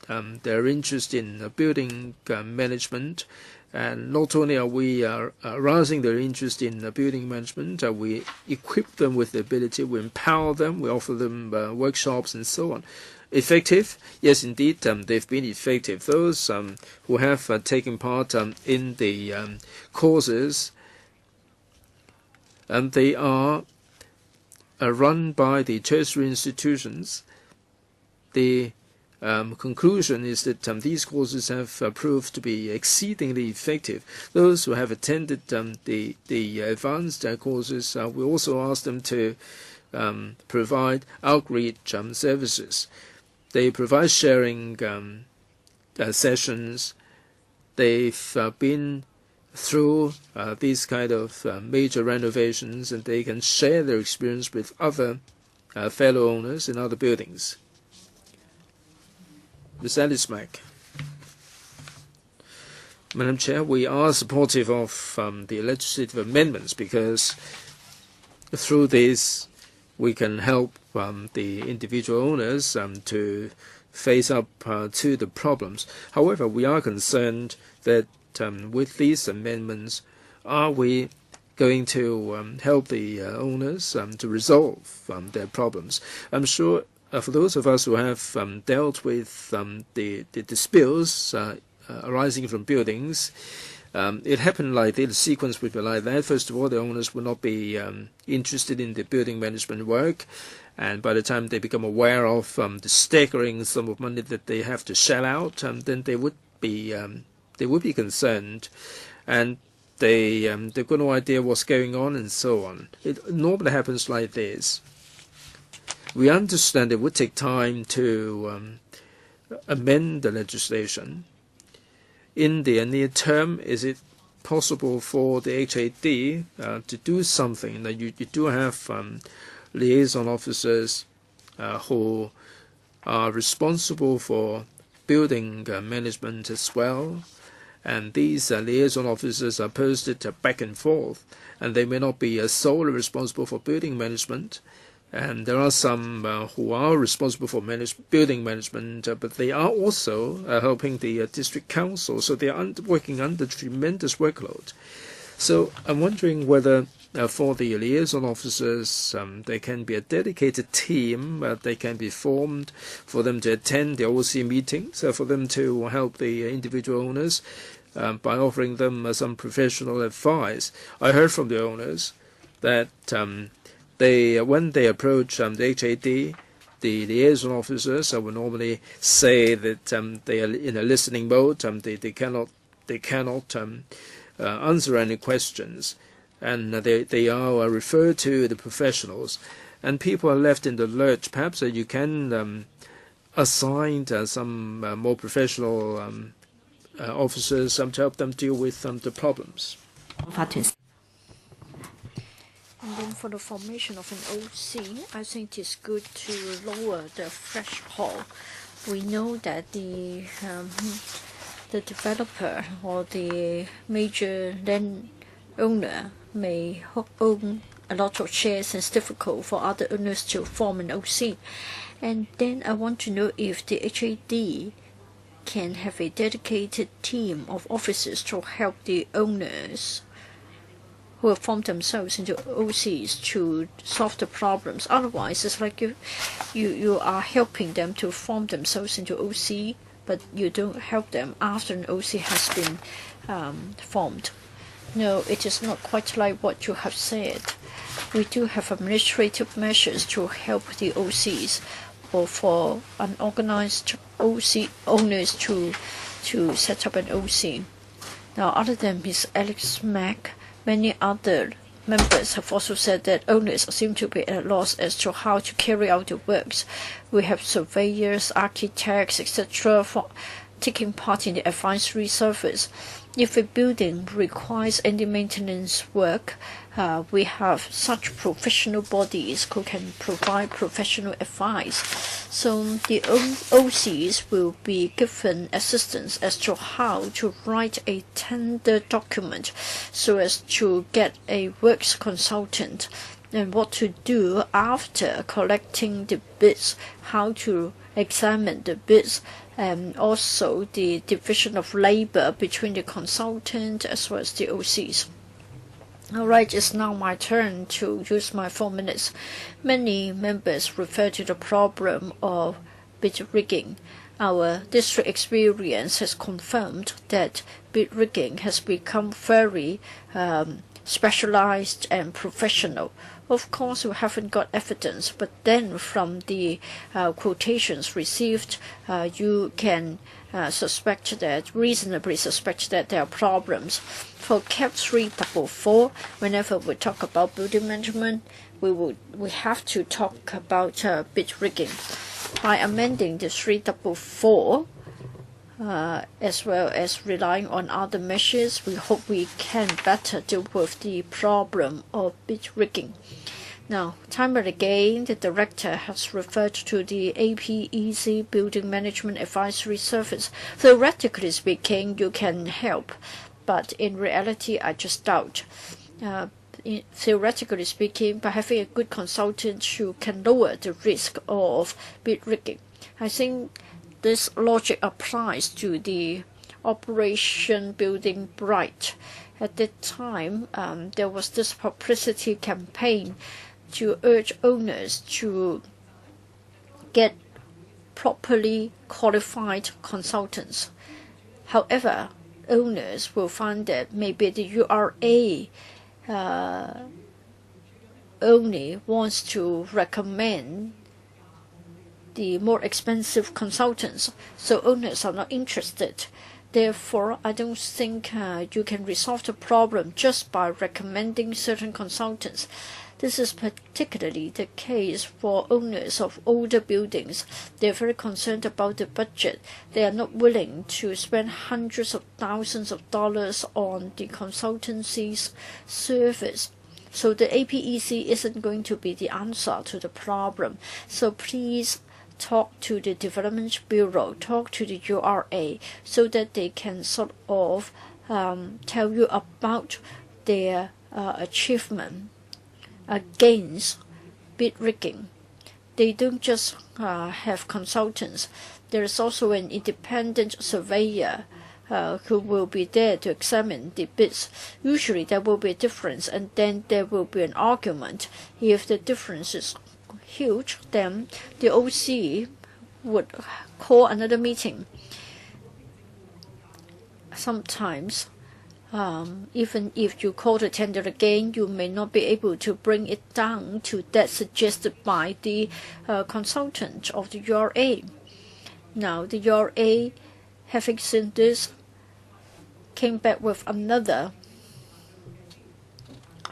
their interest in building management. And not only are we arousing their interest in building management, we equip them with the ability, we empower them, we offer them workshops and so on. Effective? Yes, indeed, they've been effective. Those who have taken part in the courses, and they are run by the tertiary institutions. The conclusion is that these courses have proved to be exceedingly effective. Those who have attended the advanced courses, we also ask them to provide outreach services. They provide sharing sessions. They've been through these kind of major renovations, and they can share their experience with other fellow owners in other buildings. Ms. Alice-Mack. Madam Chair, we are supportive of the legislative amendments because through this we can help the individual owners to face up to the problems. However, we are concerned that with these amendments, are we going to help the owners to resolve their problems? I'm sure for those of us who have dealt with the spills arising from buildings, it happened like this. The sequence would be like that. First of all, the owners would not be interested in the building management work, and by the time they become aware of the staggering sum of money that they have to shell out, then they would be concerned, and they've got no idea what's going on and so on. It normally happens like this. We understand it would take time to amend the legislation. In the near term, is it possible for the HAD to do something? That you do have liaison officers who are responsible for building management as well, and these liaison officers are posted back and forth, and they may not be solely responsible for building management. And there are some who are responsible for building management, but they are also helping the district council, so they are working under tremendous workload. So I'm wondering whether for the liaison officers, there can be a dedicated team, they can be formed for them to attend the OC meetings, for them to help the individual owners by offering them some professional advice. I heard from the owners that when they approach the HAD, the liaison officers will normally say that they are in a listening mode. They cannot answer any questions, and they are referred to the professionals, and people are left in the lurch. Perhaps you can assign some more professional officers to help them deal with the problems. And then for the formation of an OC, I think it's good to lower the threshold. We know that the developer or the major land owner may own a lot of shares, and it's difficult for other owners to form an OC. And then I want to know if the HAD can have a dedicated team of officers to help the owners who have formed themselves into OCs to solve the problems. Otherwise, it's like you are helping them to form themselves into OC, but you don't help them after an OC has been formed. No, it is not quite like what you have said. We do have administrative measures to help the OCs, or for unorganized OC owners to set up an OC. Now, other than Ms. Alex Mack, many other members have also said that owners seem to be at a loss as to how to carry out the works. We have surveyors, architects, etc. for taking part in the advisory service. If a building requires any maintenance work, we have such professional bodies who can provide professional advice. So the OCs will be given assistance as to how to write a tender document so as to get a works consultant, and what to do after collecting the bids, how to examine the bids, and also the division of labor between the consultant as well as the OCs. All right, it's now my turn to use my 4 minutes. Many members refer to the problem of bid rigging. Our district experience has confirmed that bid rigging has become very specialized and professional. Of course, we haven't got evidence, but then from the quotations received, you can reasonably suspect that there are problems. For CAP 344, whenever we talk about building management, we have to talk about bid rigging. By amending the 344, as well as relying on other measures, we hope we can better deal with the problem of bid rigging. Now, time and again, the Director has referred to the APEC Building Management Advisory Service. Theoretically speaking, you can help, but in reality, I just doubt. Theoretically speaking, by having a good consultant who can lower the risk of bid rigging, I think this logic applies to the Operation Building Bright. At that time, there was this publicity campaign to urge owners to get properly qualified consultants. However, owners will find that maybe the URA only wants to recommend the more expensive consultants, so owners are not interested. Therefore, I don't think you can resolve the problem just by recommending certain consultants. This is particularly the case for owners of older buildings. They are very concerned about the budget. They are not willing to spend hundreds of thousands of dollars on the consultancy's service. So the APEC isn't going to be the answer to the problem. So please talk to the Development Bureau, talk to the URA, so that they can sort of tell you about their achievement against bid rigging. They don't just have consultants. There is also an independent surveyor who will be there to examine the bids. Usually there will be a difference, and then there will be an argument. If the difference is huge, then the OC would call another meeting. Sometimes even if you call the tender again, you may not be able to bring it down to that suggested by the consultant of the URA. Now, the URA, having seen this, came back with another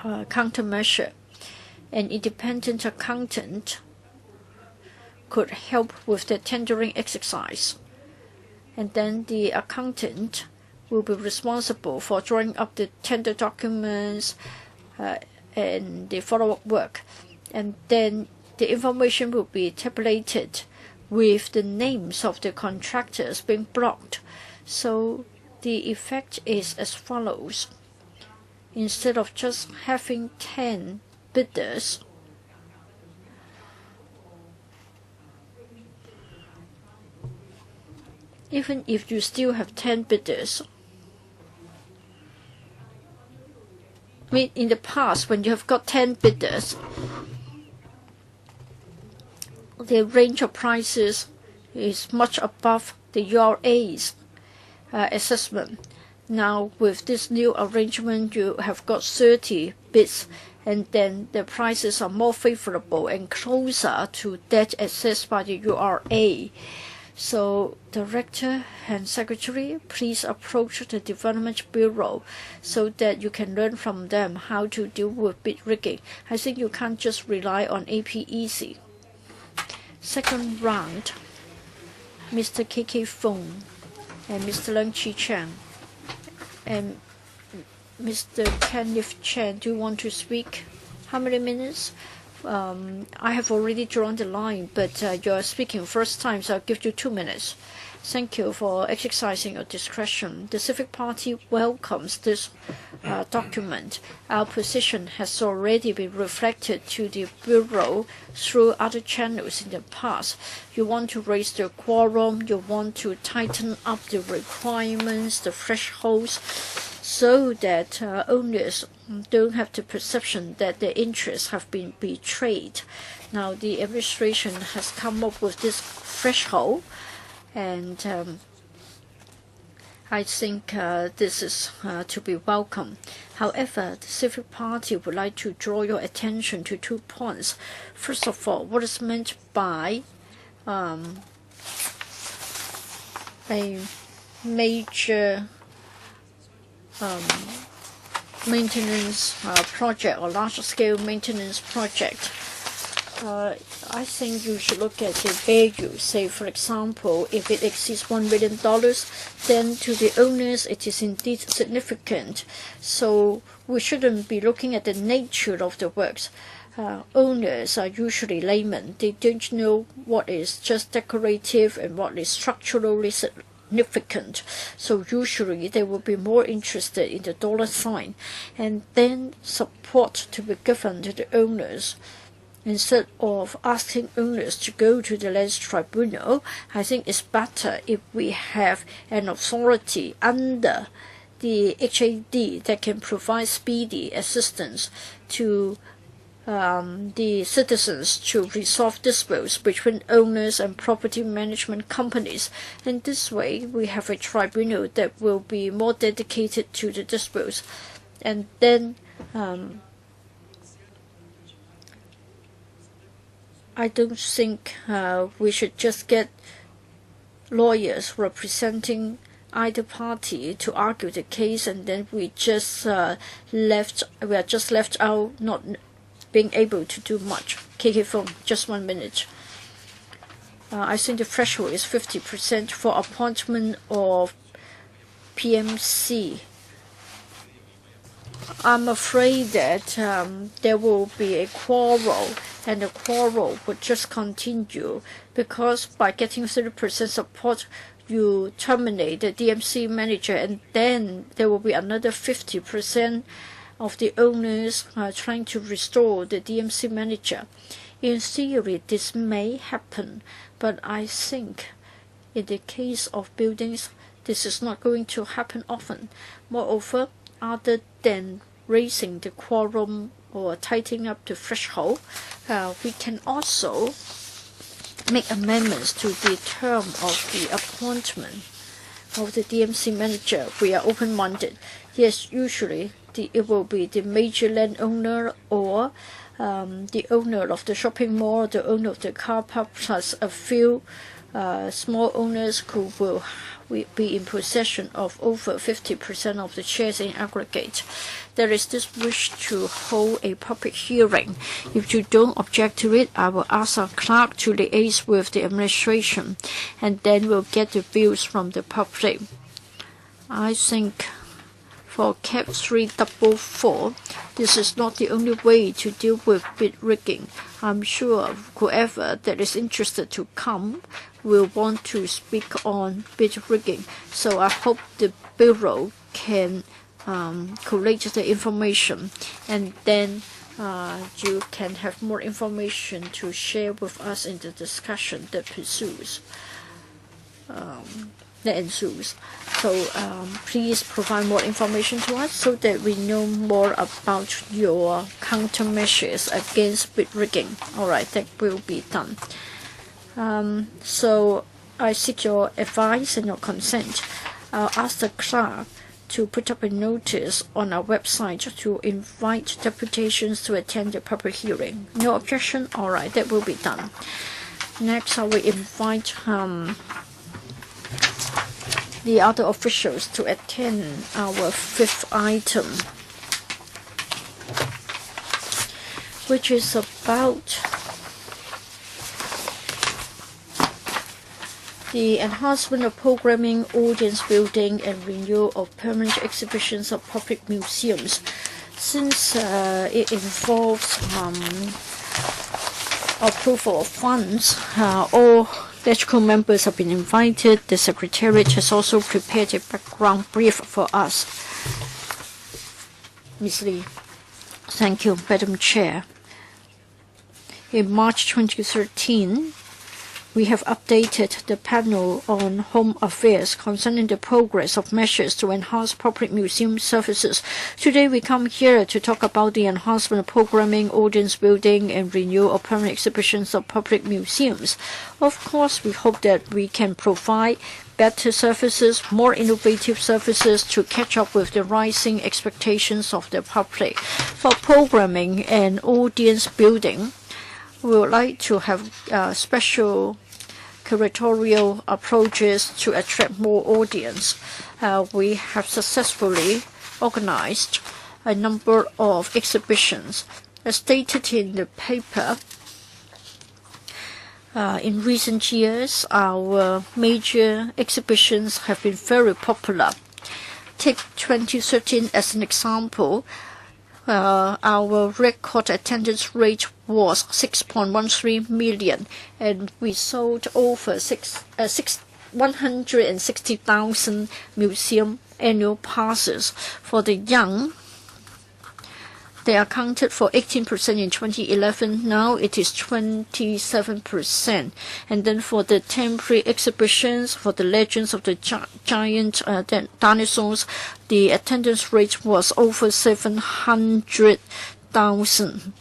countermeasure. An independent accountant could help with the tendering exercise, and then the accountant will be responsible for drawing up the tender documents and the follow-up work. And then the information will be tabulated with the names of the contractors being blocked. So the effect is as follows. Instead of just having 10 bidders, even if you still have 10 bidders, in the past, when you have got 10 bidders, the range of prices is much above the URA's assessment. Now, with this new arrangement, you have got 30 bids, and then the prices are more favorable and closer to that assessed by the URA. So, Director and Secretary, please approach the Development Bureau so that you can learn from them how to deal with bid rigging. I think you can't just rely on APEC. Second round, Mr. KK Fong and Mr. Leung Chi Chang and Mr. Kenneth Chen. Do you want to speak? How many minutes? I have already drawn the line, but you are speaking first time, so I'll give you 2 minutes. Thank you for exercising your discretion. The Civic Party welcomes this document. Our position has already been reflected to the Bureau through other channels in the past. You want to raise the quorum, you want to tighten up the requirements, the thresholds, so that owners don't have the perception that their interests have been betrayed. Now, the administration has come up with this threshold, and I think this is to be welcome. However, the Civic Party would like to draw your attention to 2 points. First of all, what is meant by a major maintenance project or large-scale maintenance project? I think you should look at the value. Say, for example, if it exceeds $1 million, then to the owners it is indeed significant. So we shouldn't be looking at the nature of the works. Owners are usually laymen. They don't know what is just decorative and what is structurally significant. So usually they will be more interested in the dollar sign, and then support to be given to the owners. Instead of asking owners to go to the Lands Tribunal, I think it's better if we have an authority under the HAD that can provide speedy assistance to the citizens to resolve disputes between owners and property management companies. And this way, we have a tribunal that will be more dedicated to the disputes. And then I don't think we should just get lawyers representing either party to argue the case, and then we are just left out, not being able to do much. KK phone, just 1 minute. I think the threshold is 50% for appointment of PMC. I'm afraid that there will be a quarrel, and the quarrel would just continue, because by getting 30% support, you terminate the DMC manager, and then there will be another 50% of the owners trying to restore the DMC manager. In theory, this may happen, but I think in the case of buildings, this is not going to happen often. Moreover, other than raising the quorum or tightening up the threshold, we can also make amendments to the term of the appointment of the DMC manager. We are open-minded. Yes, usually it will be the major landowner or the owner of the shopping mall, the owner of the car park, plus a few small owners who will be in possession of over 50% of the shares in aggregate. There is this wish to hold a public hearing. If you don't object to it, I will ask our clerk to liaise with the administration, and then we'll get the views from the public. I think for CAP 344, this is not the only way to deal with bid rigging. I'm sure whoever that is interested to come will want to speak on bid rigging. So I hope the Bureau can collate the information, and then you can have more information to share with us in the discussion that ensues. So please provide more information to us so that we know more about your countermeasures against bid rigging. All right, that will be done. So I seek your advice and your consent. I'll ask the clerk to put up a notice on our website to invite deputations to attend the public hearing. No objection? All right, that will be done. Next, I will invite the other officials to attend our fifth item, which is about the enhancement of programming, audience building, and renewal of permanent exhibitions of public museums. Since it involves approval of funds, all LegCo members have been invited. The Secretariat has also prepared a background brief for us. Ms. Lee. Thank you, Madam Chair. In March 2013, we have updated the panel on Home Affairs concerning the progress of measures to enhance public museum services. Today we come here to talk about the enhancement of programming, audience building, and renewal of permanent exhibitions of public museums. Of course, we hope that we can provide better services, more innovative services to catch up with the rising expectations of the public. For programming and audience building, we would like to have special curatorial approaches to attract more audience. We have successfully organized a number of exhibitions. As stated in the paper, in recent years, our major exhibitions have been very popular. Take 2013 as an example. Our record attendance rate was 6.13 million, and we sold over 160,000 museum annual passes. For the young, they accounted for 18% in 2011. Now it is 27%. And then for the temporary exhibitions, for the Legends of the Giant Dinosaurs, the attendance rate was over 700,000.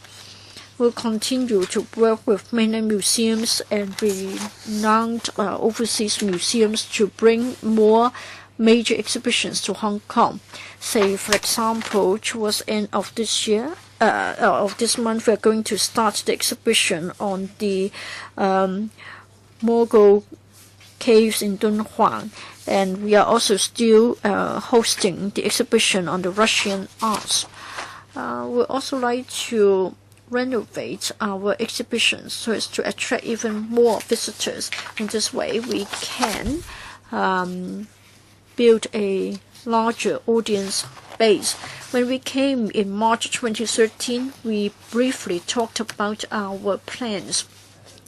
We'll continue to work with mainland museums and renowned overseas museums to bring more major exhibitions to Hong Kong. Say, for example, towards the end of this year, of this month, we are going to start the exhibition on the Mogul caves in Dunhuang. And we are also still hosting the exhibition on the Russian arts. We also like to renovate our exhibitions so as to attract even more visitors. In this way, we can build a larger audience base. When we came in March 2013, we briefly talked about our plans.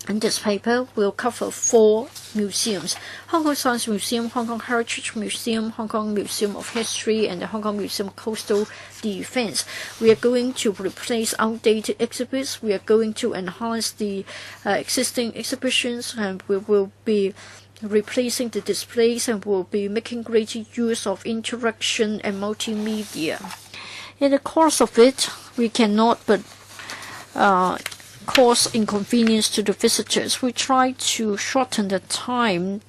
And this paper will cover 4 museums: Hong Kong Science Museum, Hong Kong Heritage Museum, Hong Kong Museum of History, and the Hong Kong Museum of Coastal Defense. We are going to replace outdated exhibits. We are going to enhance the existing exhibitions, and we will be replacing the displays, and will be making greater use of interaction and multimedia. In the course of it, we cannot but cause inconvenience to the visitors. We try to shorten the time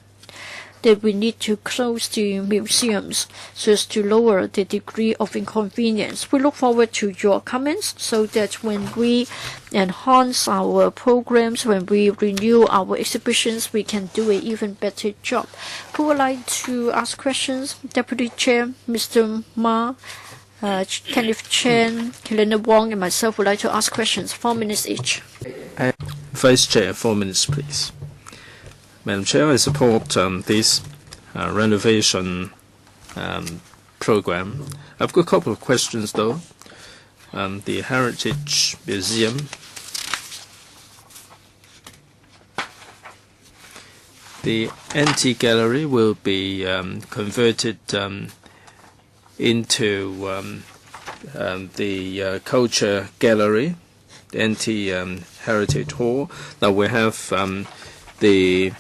that we need to close the museums so as to lower the degree of inconvenience. We look forward to your comments so that when we enhance our programs, when we renew our exhibitions, we can do an even better job. Who would like to ask questions? Deputy Chair, Mr. Ma, Kenneth Chen, Helena Wong, and myself would like to ask questions. 4 minutes each. Vice Chair, 4 minutes, please. Madam Chair, I support this renovation program. I've got a couple of questions, though. The Heritage Museum, the Antique Gallery will be converted into the Culture Gallery, the Anti-Heritage Hall. Now we have the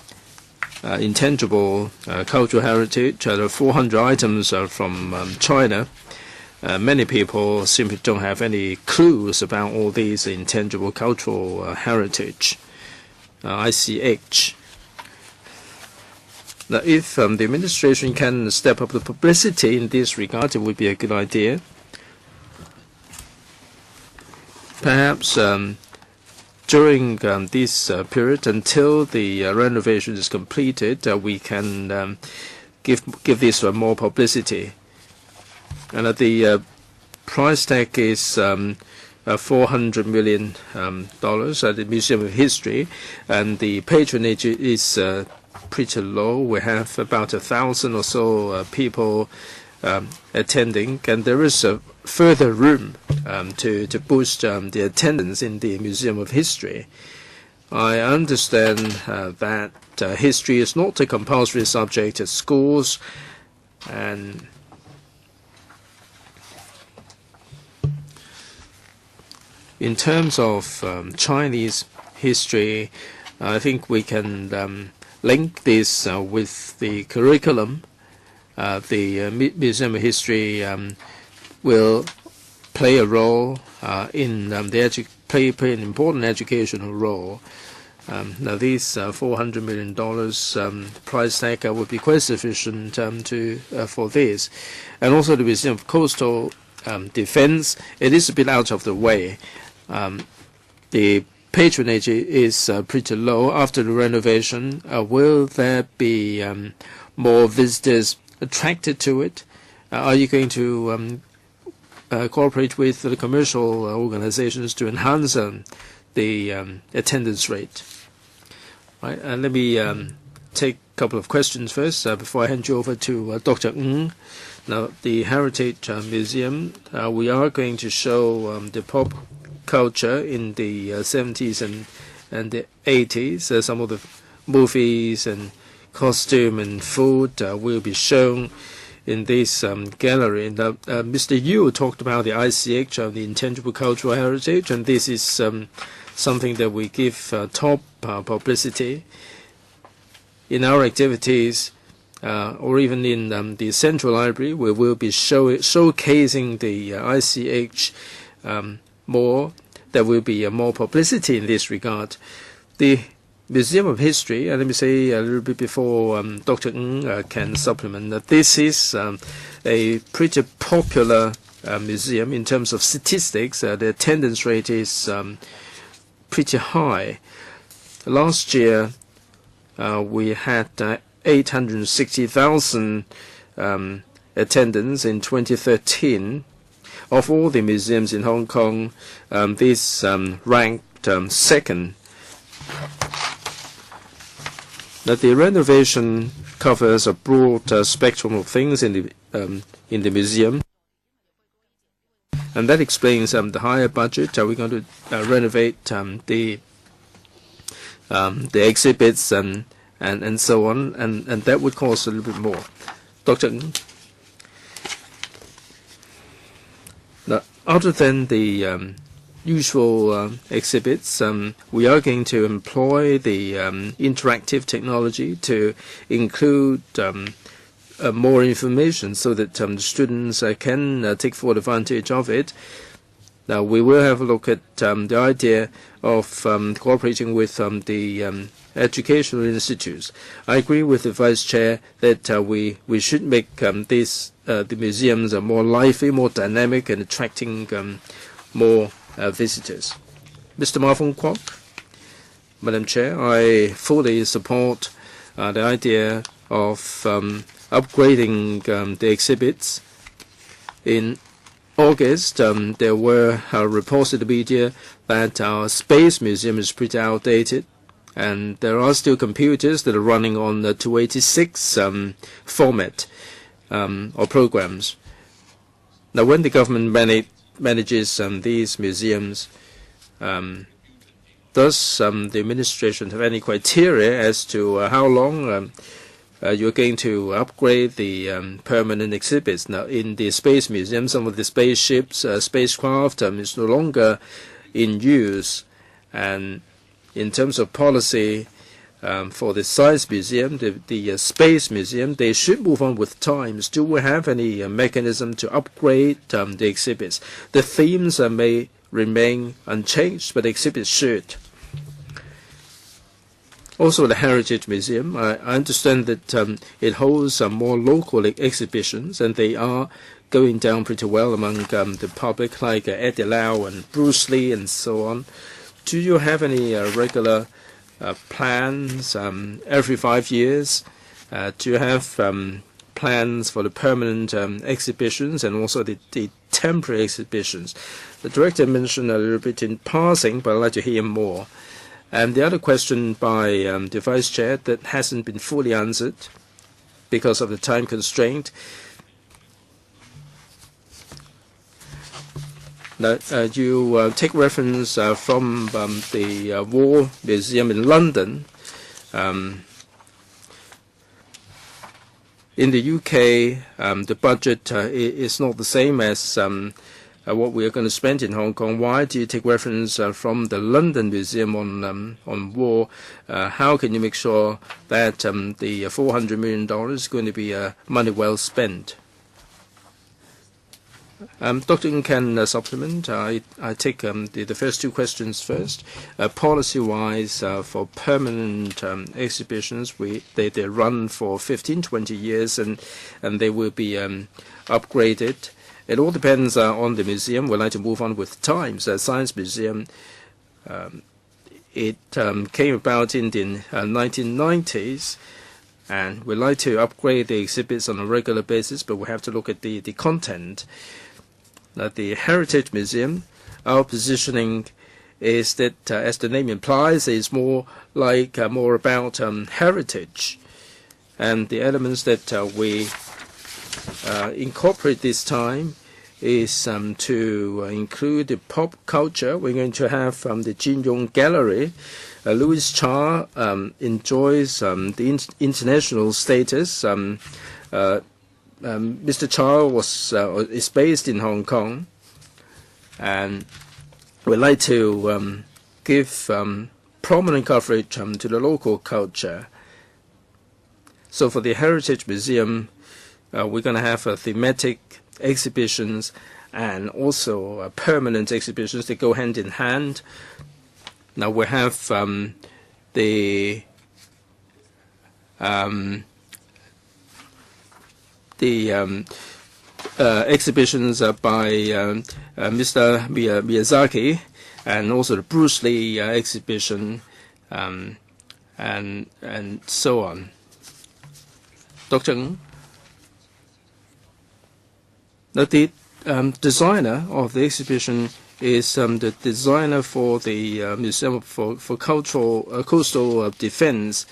intangible cultural heritage. There are 400 items from China. Many people simply don't have any clues about all these intangible cultural heritage, ICH. Now, if the administration can step up the publicity in this regard, it would be a good idea. Perhaps during this period, until the renovation is completed, we can give this more publicity. And the price tag is $400 million at the Museum of History, and the patronage is pretty low. We have about 1,000 or so people attending, and there is further room to boost the attendance in the Museum of History. I understand that history is not a compulsory subject at schools, and in terms of Chinese history, I think we can link this with the curriculum. The Museum of History will play a role in play an important educational role. Now, these $400 million price tag would be quite sufficient for this, and also the Museum of Coastal Defense. It is a bit out of the way. The patronage is pretty low. After the renovation, will there be more visitors attracted to it? Are you going to cooperate with the commercial organizations to enhance the attendance rate? Right, let me take a couple of questions first before I hand you over to Dr. Ng. Now, the Heritage Museum, we are going to show the pop culture in the 70s and the 80s. Some of the movies and costume and food will be shown in this gallery. Now, Mr. Yu talked about the ICH, the Intangible Cultural Heritage, and this is something that we give top publicity in our activities, or even in the Central Library, where we'll be showcasing the ICH more. There will be more publicity in this regard. The Museum of History, and let me say a little bit before Dr. Ng can supplement, that this is a pretty popular museum in terms of statistics. The attendance rate is pretty high. Last year, we had 860,000 attendance in 2013. Of all the museums in Hong Kong, this ranked second. That the renovation covers a broad spectrum of things in the museum, and that explains the higher budget. We're going to renovate the exhibits and so on, and that would cost a little bit more. Dr. Ng. Now, other than the usual exhibits, we are going to employ the interactive technology to include more information so that the students can take full advantage of it. Now, we will have a look at the idea of cooperating with the educational institutes. I agree with the Vice Chair that we should make the museums more lively, more dynamic, and attracting more visitors. Mr. Ma Fung Kwok. Madam Chair, I fully support the idea of upgrading the exhibits. In August, there were reports in the media that our Space Museum is pretty outdated, and there are still computers that are running on the 286 format or programs. Now, when the government manages these museums, does the administration have any criteria as to how long you're going to upgrade the permanent exhibits? Now, in the Space Museum, some of the spaceships, spacecraft is no longer in use. And in terms of policy for the Science Museum, the Space Museum, they should move on with times. Do we have any mechanism to upgrade the exhibits? The themes may remain unchanged, but the exhibits should. Also, the Heritage Museum, I understand that it holds more local exhibitions, and they are going down pretty well among the public, like Eddie Lau and Bruce Lee and so on. Do you have any regular plans every 5 years? Do you have plans for the permanent exhibitions and also the temporary exhibitions? The director mentioned a little bit in passing, but I'd like to hear more. And the other question by the Vice Chair that hasn't been fully answered because of the time constraint. Now, you take reference from the War Museum in London. In the UK, the budget is not the same as what we are going to spend in Hong Kong. Why do you take reference from the London Museum on war? How can you make sure that the $400 million is going to be money well spent? Dr. Ng can supplement. I take the first two questions first. Policy-wise, for permanent exhibitions, they run for 15, 20 years, and they will be upgraded. It all depends on the museum. We'd like to move on with times. Science Museum, it came about in the 1990s, and we'd like to upgrade the exhibits on a regular basis, but we have to look at the content. The Heritage Museum, our positioning is that, as the name implies, it's more about heritage, and the elements that we incorporate this time is to include the pop culture. We're going to have the Jin Yong Gallery. Louis Cha enjoys the international status. Mr. Cha is based in Hong Kong, and we'd like to give prominent coverage to the local culture. So for the Heritage Museum, we're going to have thematic exhibitions and also permanent exhibitions that go hand in hand. Now we have the exhibitions by Mr. Miyazaki, and also the Bruce Lee exhibition, and so on. Dr. Ng. Now, the designer of the exhibition is the designer for the Museum for Coastal Defense.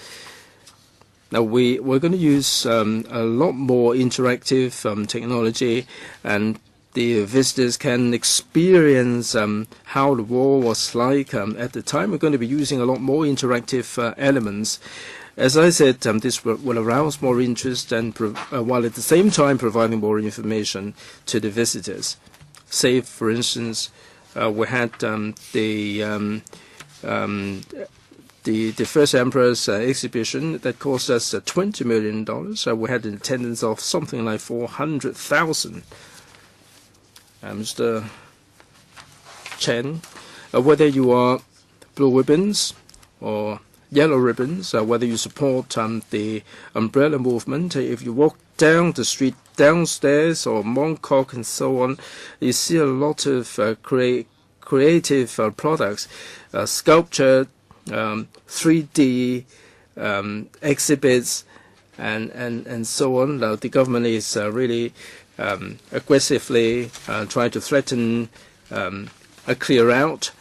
Now, we're going to use a lot more interactive technology, and the visitors can experience how the war was like at the time. We're going to be using a lot more interactive elements. As I said, this will arouse more interest and while at the same time providing more information to the visitors. Say, for instance, we had the First Emperor's exhibition that cost us $20 million. We had an attendance of something like 400,000. Mr. Chen, whether you are blue ribbons or yellow ribbons, whether you support the umbrella movement, if you walk down the street downstairs or Mongkok and so on, you see a lot of creative products, sculpture, 3D exhibits, and so on. Now, the government is really aggressively trying to threaten a clear out.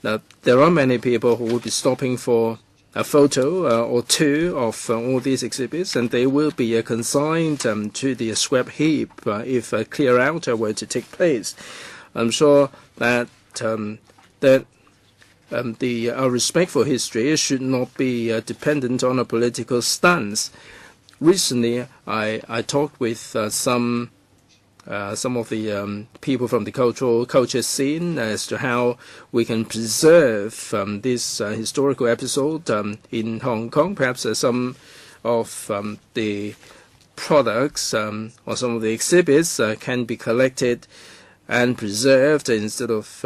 Now, there are many people who will be stopping for a photo or two of all these exhibits, and they will be consigned to the scrap heap if a clear out were to take place. I'm sure that our respect for history should not be dependent on a political stance. Recently, I talked with some of the people from the culture scene as to how we can preserve this historical episode in Hong Kong. Perhaps some of the products or some of the exhibits can be collected and preserved instead of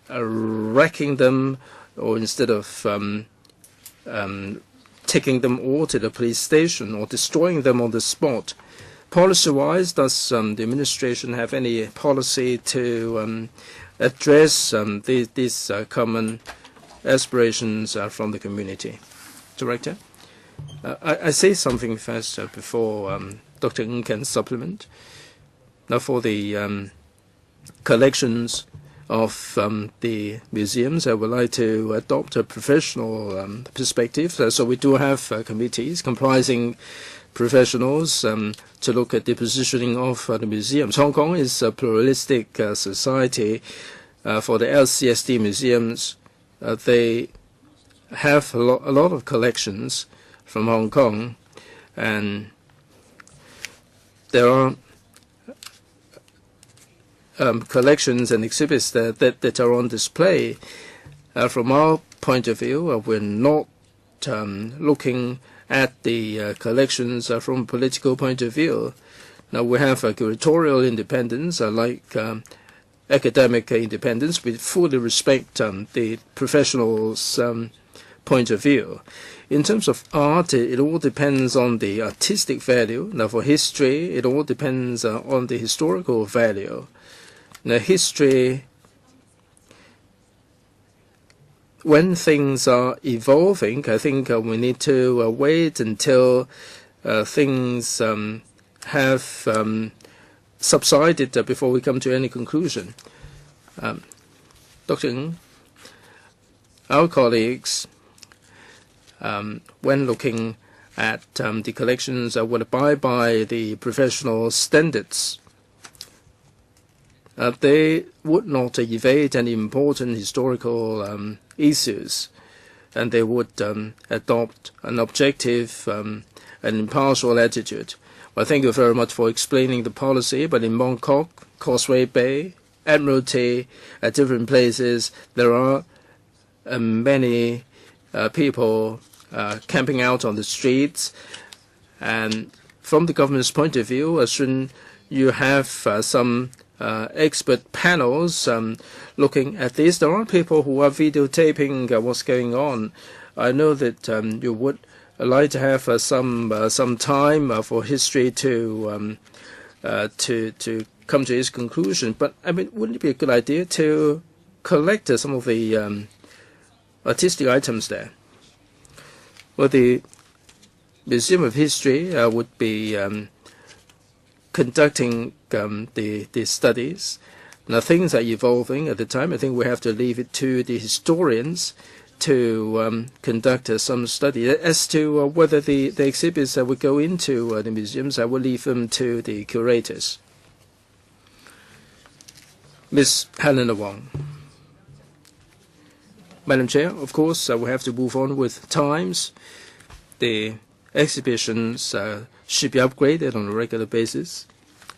wrecking them, or instead of taking them all to the police station or destroying them on the spot. Policy-wise, does the administration have any policy to address these common aspirations from the community? Director? I say something first before Dr. Ng can supplement. Now, for the collections of the museums, I would like to adopt a professional perspective. So we do have committees comprising professionals to look at the positioning of the museums. Hong Kong is a pluralistic society. For the LCSD museums, they have a lot of collections from Hong Kong, and there are collections and exhibits that are on display. From our point of view, we're not looking at the collections from a political point of view. Now, we have curatorial independence, like academic independence. We fully respect the professionals' point of view. In terms of art, it all depends on the artistic value. Now, for history, it all depends on the historical value. Now, history, when things are evolving, I think we need to wait until things have subsided before we come to any conclusion. Dr. Ng, our colleagues, when looking at the collections, would abide by the professional standards. They would not evade any important historical issues, and they would adopt an objective and impartial attitude. Well, thank you very much for explaining the policy, but in Mongkok, Causeway Bay, Admiralty, at different places, there are many people camping out on the streets, and from the government's point of view, as soon you have some expert panels looking at this, there are people who are videotaping what's going on. I know that you would like to have some time for history to come to its conclusion. But I mean, wouldn't it be a good idea to collect some of the artistic items there? Well, the Museum of History would be conducting the studies. Now, things are evolving at the time. I think we have to leave it to the historians to conduct some study. As to whether the exhibits would go into the museums, I will leave them to the curators. Ms. Helena Wong. Madam Chair, of course, we have to move on with times. The exhibitions should be upgraded on a regular basis.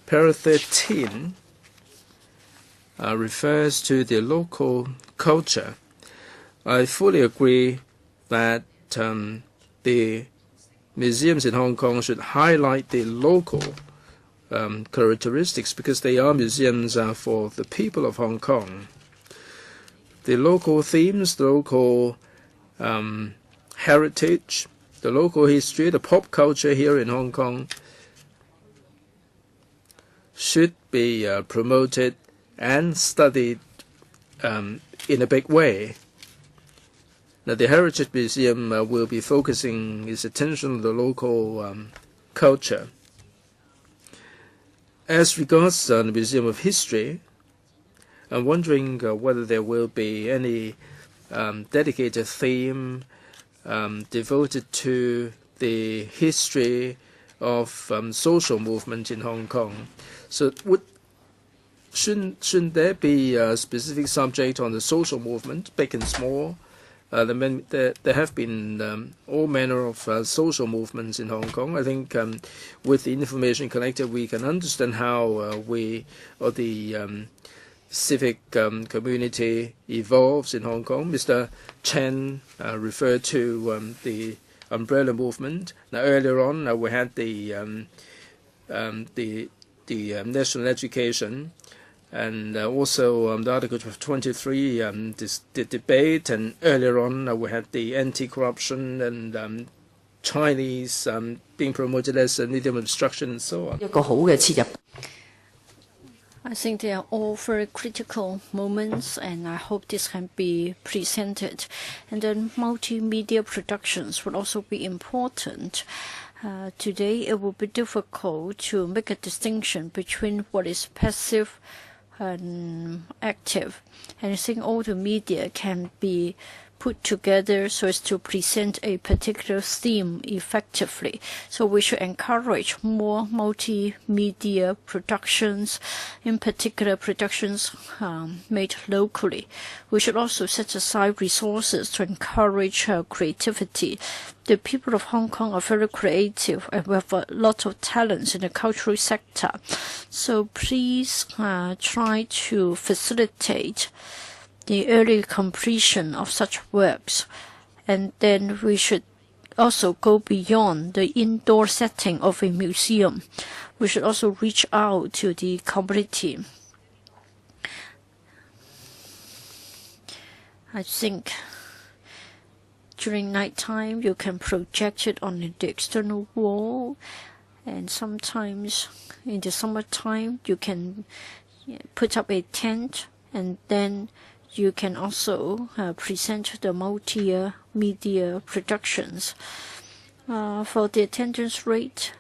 Para 13 refers to the local culture. I fully agree that the museums in Hong Kong should highlight the local characteristics because they are museums for the people of Hong Kong. The local themes, the local heritage, the local history, the pop culture here in Hong Kong should be promoted and studied in a big way. Now, the Heritage Museum will be focusing its attention on the local culture. As regards the Museum of History, I'm wondering whether there will be any dedicated theme devoted to the history of social movement in Hong Kong. So shouldn't there be a specific subject on the social movement, big and small? There have been all manner of social movements in Hong Kong. I think with the information collected, we can understand how the civic community evolves in Hong Kong. Mr. Chen referred to the umbrella movement. Now, earlier on, we had the national education. And also the Article 23, the debate, and earlier on we had the anti-corruption and Chinese being promoted as a medium of instruction and so on. I think they are all very critical moments, and I hope this can be presented. And then multimedia productions will also be important. Today it will be difficult to make a distinction between what is passive and active, and I think all the media can be put together so as to present a particular theme effectively. So we should encourage more multimedia productions, in particular productions made locally. We should also set aside resources to encourage creativity. The people of Hong Kong are very creative and we have a lot of talents in the cultural sector. So please try to facilitate the early completion of such works, and then we should also go beyond the indoor setting of a museum. We should also reach out to the community. I think during nighttime you can project it on the external wall, and sometimes in the summertime you can put up a tent, and then you can also present the multimedia productions. For the attendance rate,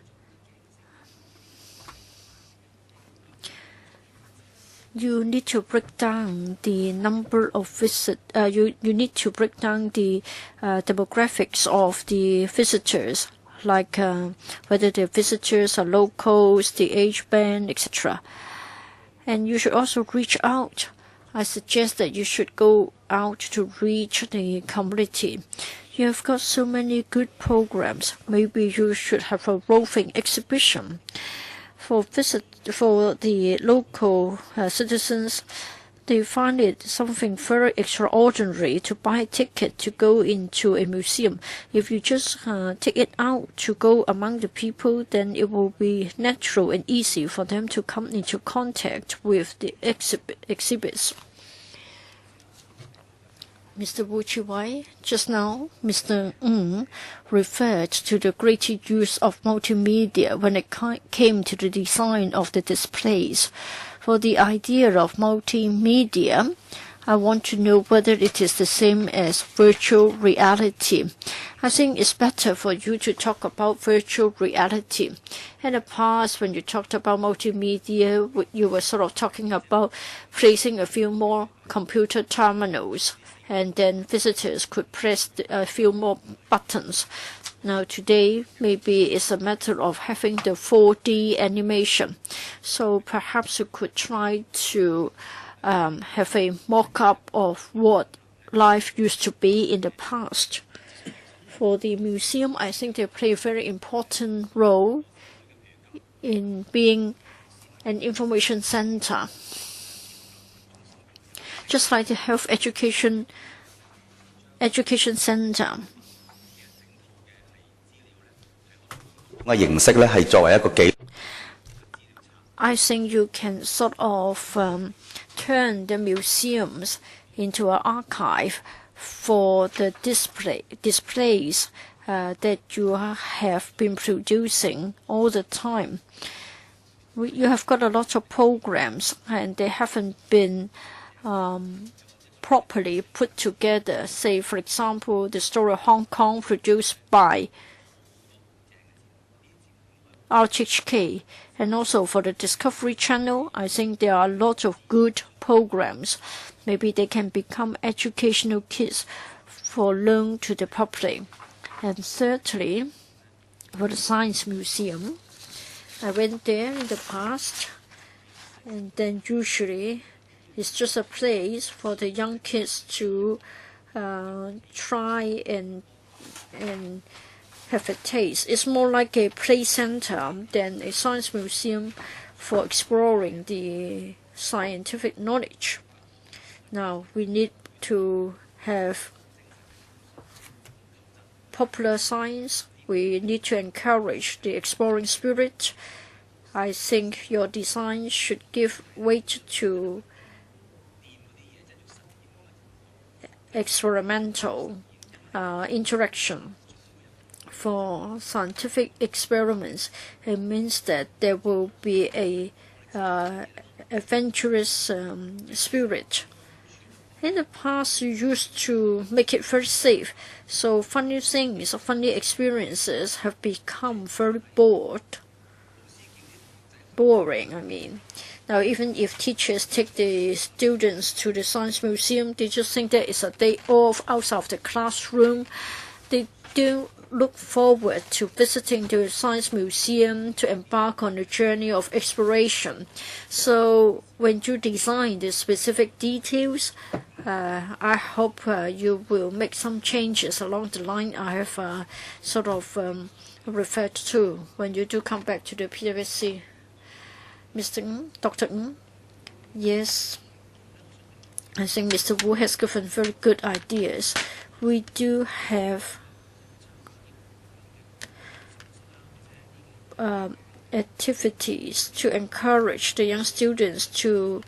you need to break down the number of visits. You need to break down the demographics of the visitors, like whether the visitors are locals, the age band, etc. And you should also reach out. I suggest that you should go out to reach the community. You have got so many good programs. Maybe you should have a roving exhibition for the local citizens. They find it something very extraordinary to buy a ticket to go into a museum. If you just take it out to go among the people, then it will be natural and easy for them to come into contact with the exhibits. Mr. Wu Chi-wai, just now, Mr. Ng referred to the greater use of multimedia when it came to the design of the displays. For the idea of multimedia, I want to know whether it is the same as virtual reality. I think it's better for you to talk about virtual reality. In the past, when you talked about multimedia, you were sort of talking about placing a few more computer terminals, and then visitors could press a few more buttons. Now today, maybe it's a matter of having the 4D animation. So perhaps you could try to have a mock-up of what life used to be in the past. For the museum, I think they play a very important role in being an information center. Just like the health education center. 嘅形式咧係作為一個記。I think you can sort of turn the museums into an archive for the displays that you have been producing all the time. You have got a lot of programs and they haven't been properly put together. Say, for example, the story of Hong Kong produced by RTHK, and also for the Discovery Channel, I think there are a lot of good programs. Maybe they can become educational kits for loan to the public. And thirdly, for the Science Museum, I went there in the past, and then usually it's just a place for the young kids to try and have a taste. It's more like a play center than a science museum for exploring the scientific knowledge. Now, we need to have popular science. We need to encourage the exploring spirit. I think your design should give weight to experimental interaction. For scientific experiments, it means that there will be a adventurous spirit. In the past, you used to make it very safe, so funny things, funny experiences have become very boring. I mean, now even if teachers take the students to the science museum, they just think that it's a day off outside of the classroom. They do look forward to visiting the science museum to embark on a journey of exploration. So when you design the specific details, I hope you will make some changes along the line I have sort of referred to when you do come back to the PwC. Mr. Ng, Dr. Ng? Yes, I think Mr. Wu has given very good ideas. We do have activities to encourage the young students to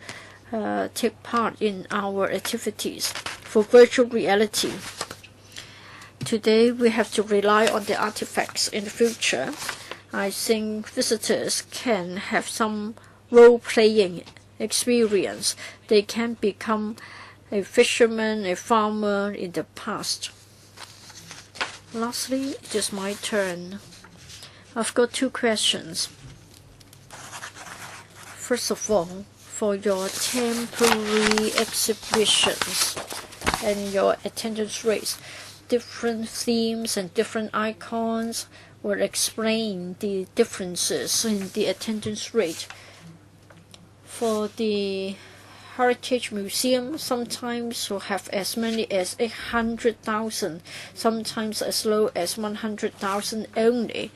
take part in our activities. For virtual reality, today we have to rely on the artifacts. In the future, I think visitors can have some role-playing experience. They can become a fisherman, a farmer in the past. Lastly, it is my turn. I've got two questions. First of all, for your temporary exhibitions and your attendance rates, different themes and different icons will explain the differences in the attendance rate. For the Heritage Museum, sometimes will have as many as 800,000, sometimes as low as 100,000 only.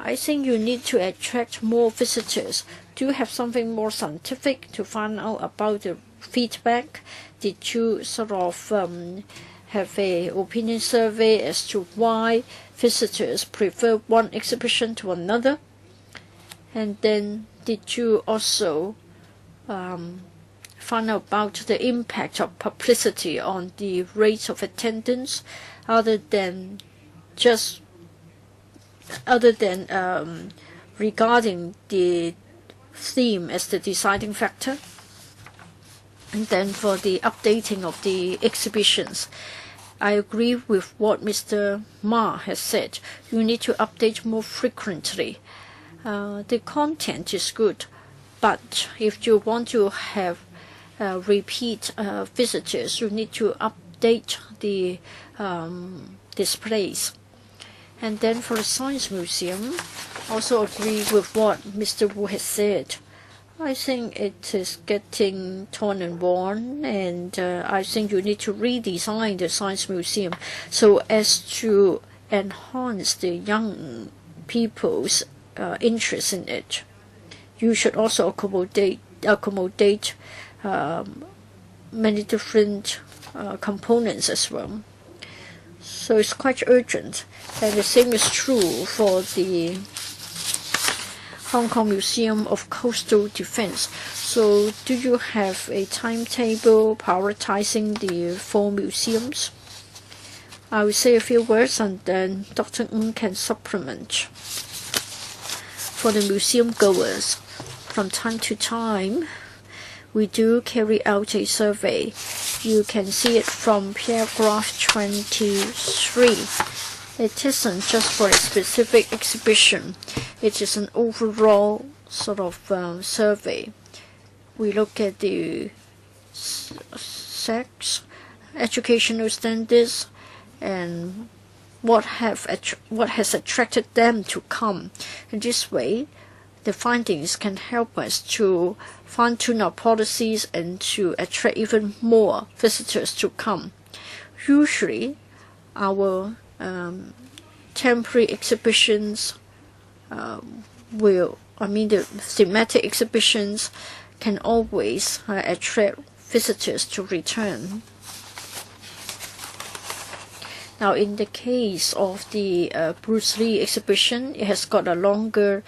I think you need to attract more visitors. Do you have something more scientific to find out about the feedback? Did you sort of have an opinion survey as to why visitors prefer one exhibition to another? And then did you also find out about the impact of publicity on the rate of attendance, other than regarding the theme as the deciding factor? And then for the updating of the exhibitions, I agree with what Mr. Ma has said. You need to update more frequently. The content is good, but if you want to have repeat visitors, you need to update the displays. And then for the Science Museum, also agree with what Mr. Wu has said. I think it is getting torn and worn, and I think you need to redesign the Science Museum so as to enhance the young people's interest in it. You should also accommodate many different components as well. So it's quite urgent, and the same is true for the Hong Kong Museum of Coastal Defense. So do you have a timetable prioritizing the 4 museums? I will say a few words and then Dr. Ng can supplement. For the museum goers, from time to time, we do carry out a survey. You can see it from paragraph 23. It isn't just for a specific exhibition. It is an overall sort of survey. We look at the sex, educational standards, and what has attracted them to come. In this way, the findings can help us to fine-tune our policies and to attract even more visitors to come. Usually, our temporary exhibitions the thematic exhibitions can always attract visitors to return. Now, in the case of the Bruce Lee exhibition, it has got a longer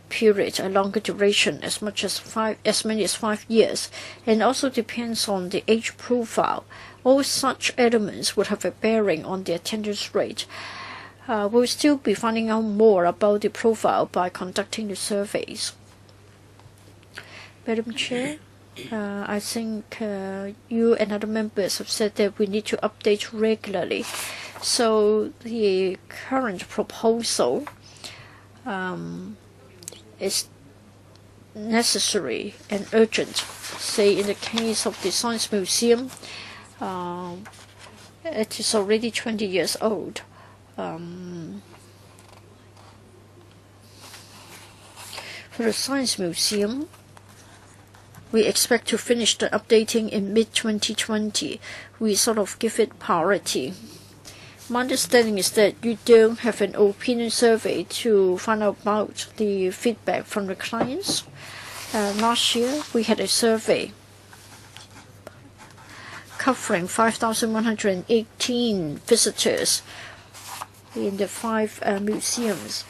period, a longer duration, as many as 5 years, and also depends on the age profile. All such elements would have a bearing on the attendance rate. We'll still be finding out more about the profile by conducting the surveys. Madam Chair, I think you and other members have said that we need to update regularly. So the current proposal is necessary and urgent. Say in the case of the Science Museum, it is already 20 years old. For the Science Museum, we expect to finish the updating in mid-2020. We sort of give it priority. My understanding is that you don't have an opinion survey to find out about the feedback from the clients. Last year, we had a survey covering 5,118 visitors in the 5 museums.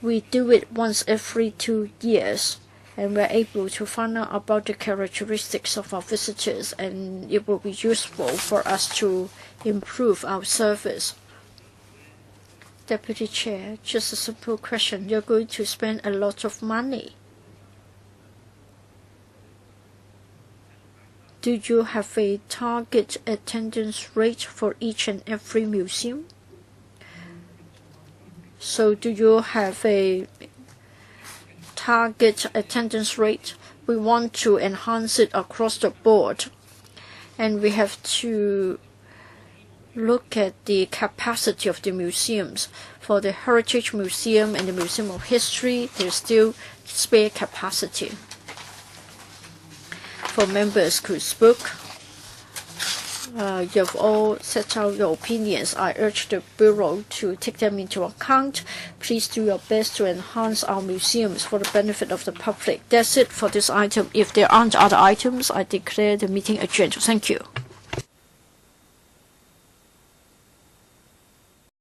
We do it once every 2 years, and we're able to find out about the characteristics of our visitors, and it will be useful for us to improve our service. Deputy Chair, just a simple question. You're going to spend a lot of money. Do you have a target attendance rate for each and every museum? So do you have a target attendance rate? We want to enhance it across the board, and we have to look at the capacity of the museums. For the Heritage Museum and the Museum of History, there's still spare capacity. For members who spoke, you've all set out your opinions. I urge the Bureau to take them into account. Please do your best to enhance our museums for the benefit of the public. That's it for this item. If there aren't other items, I declare the meeting adjourned. Thank you.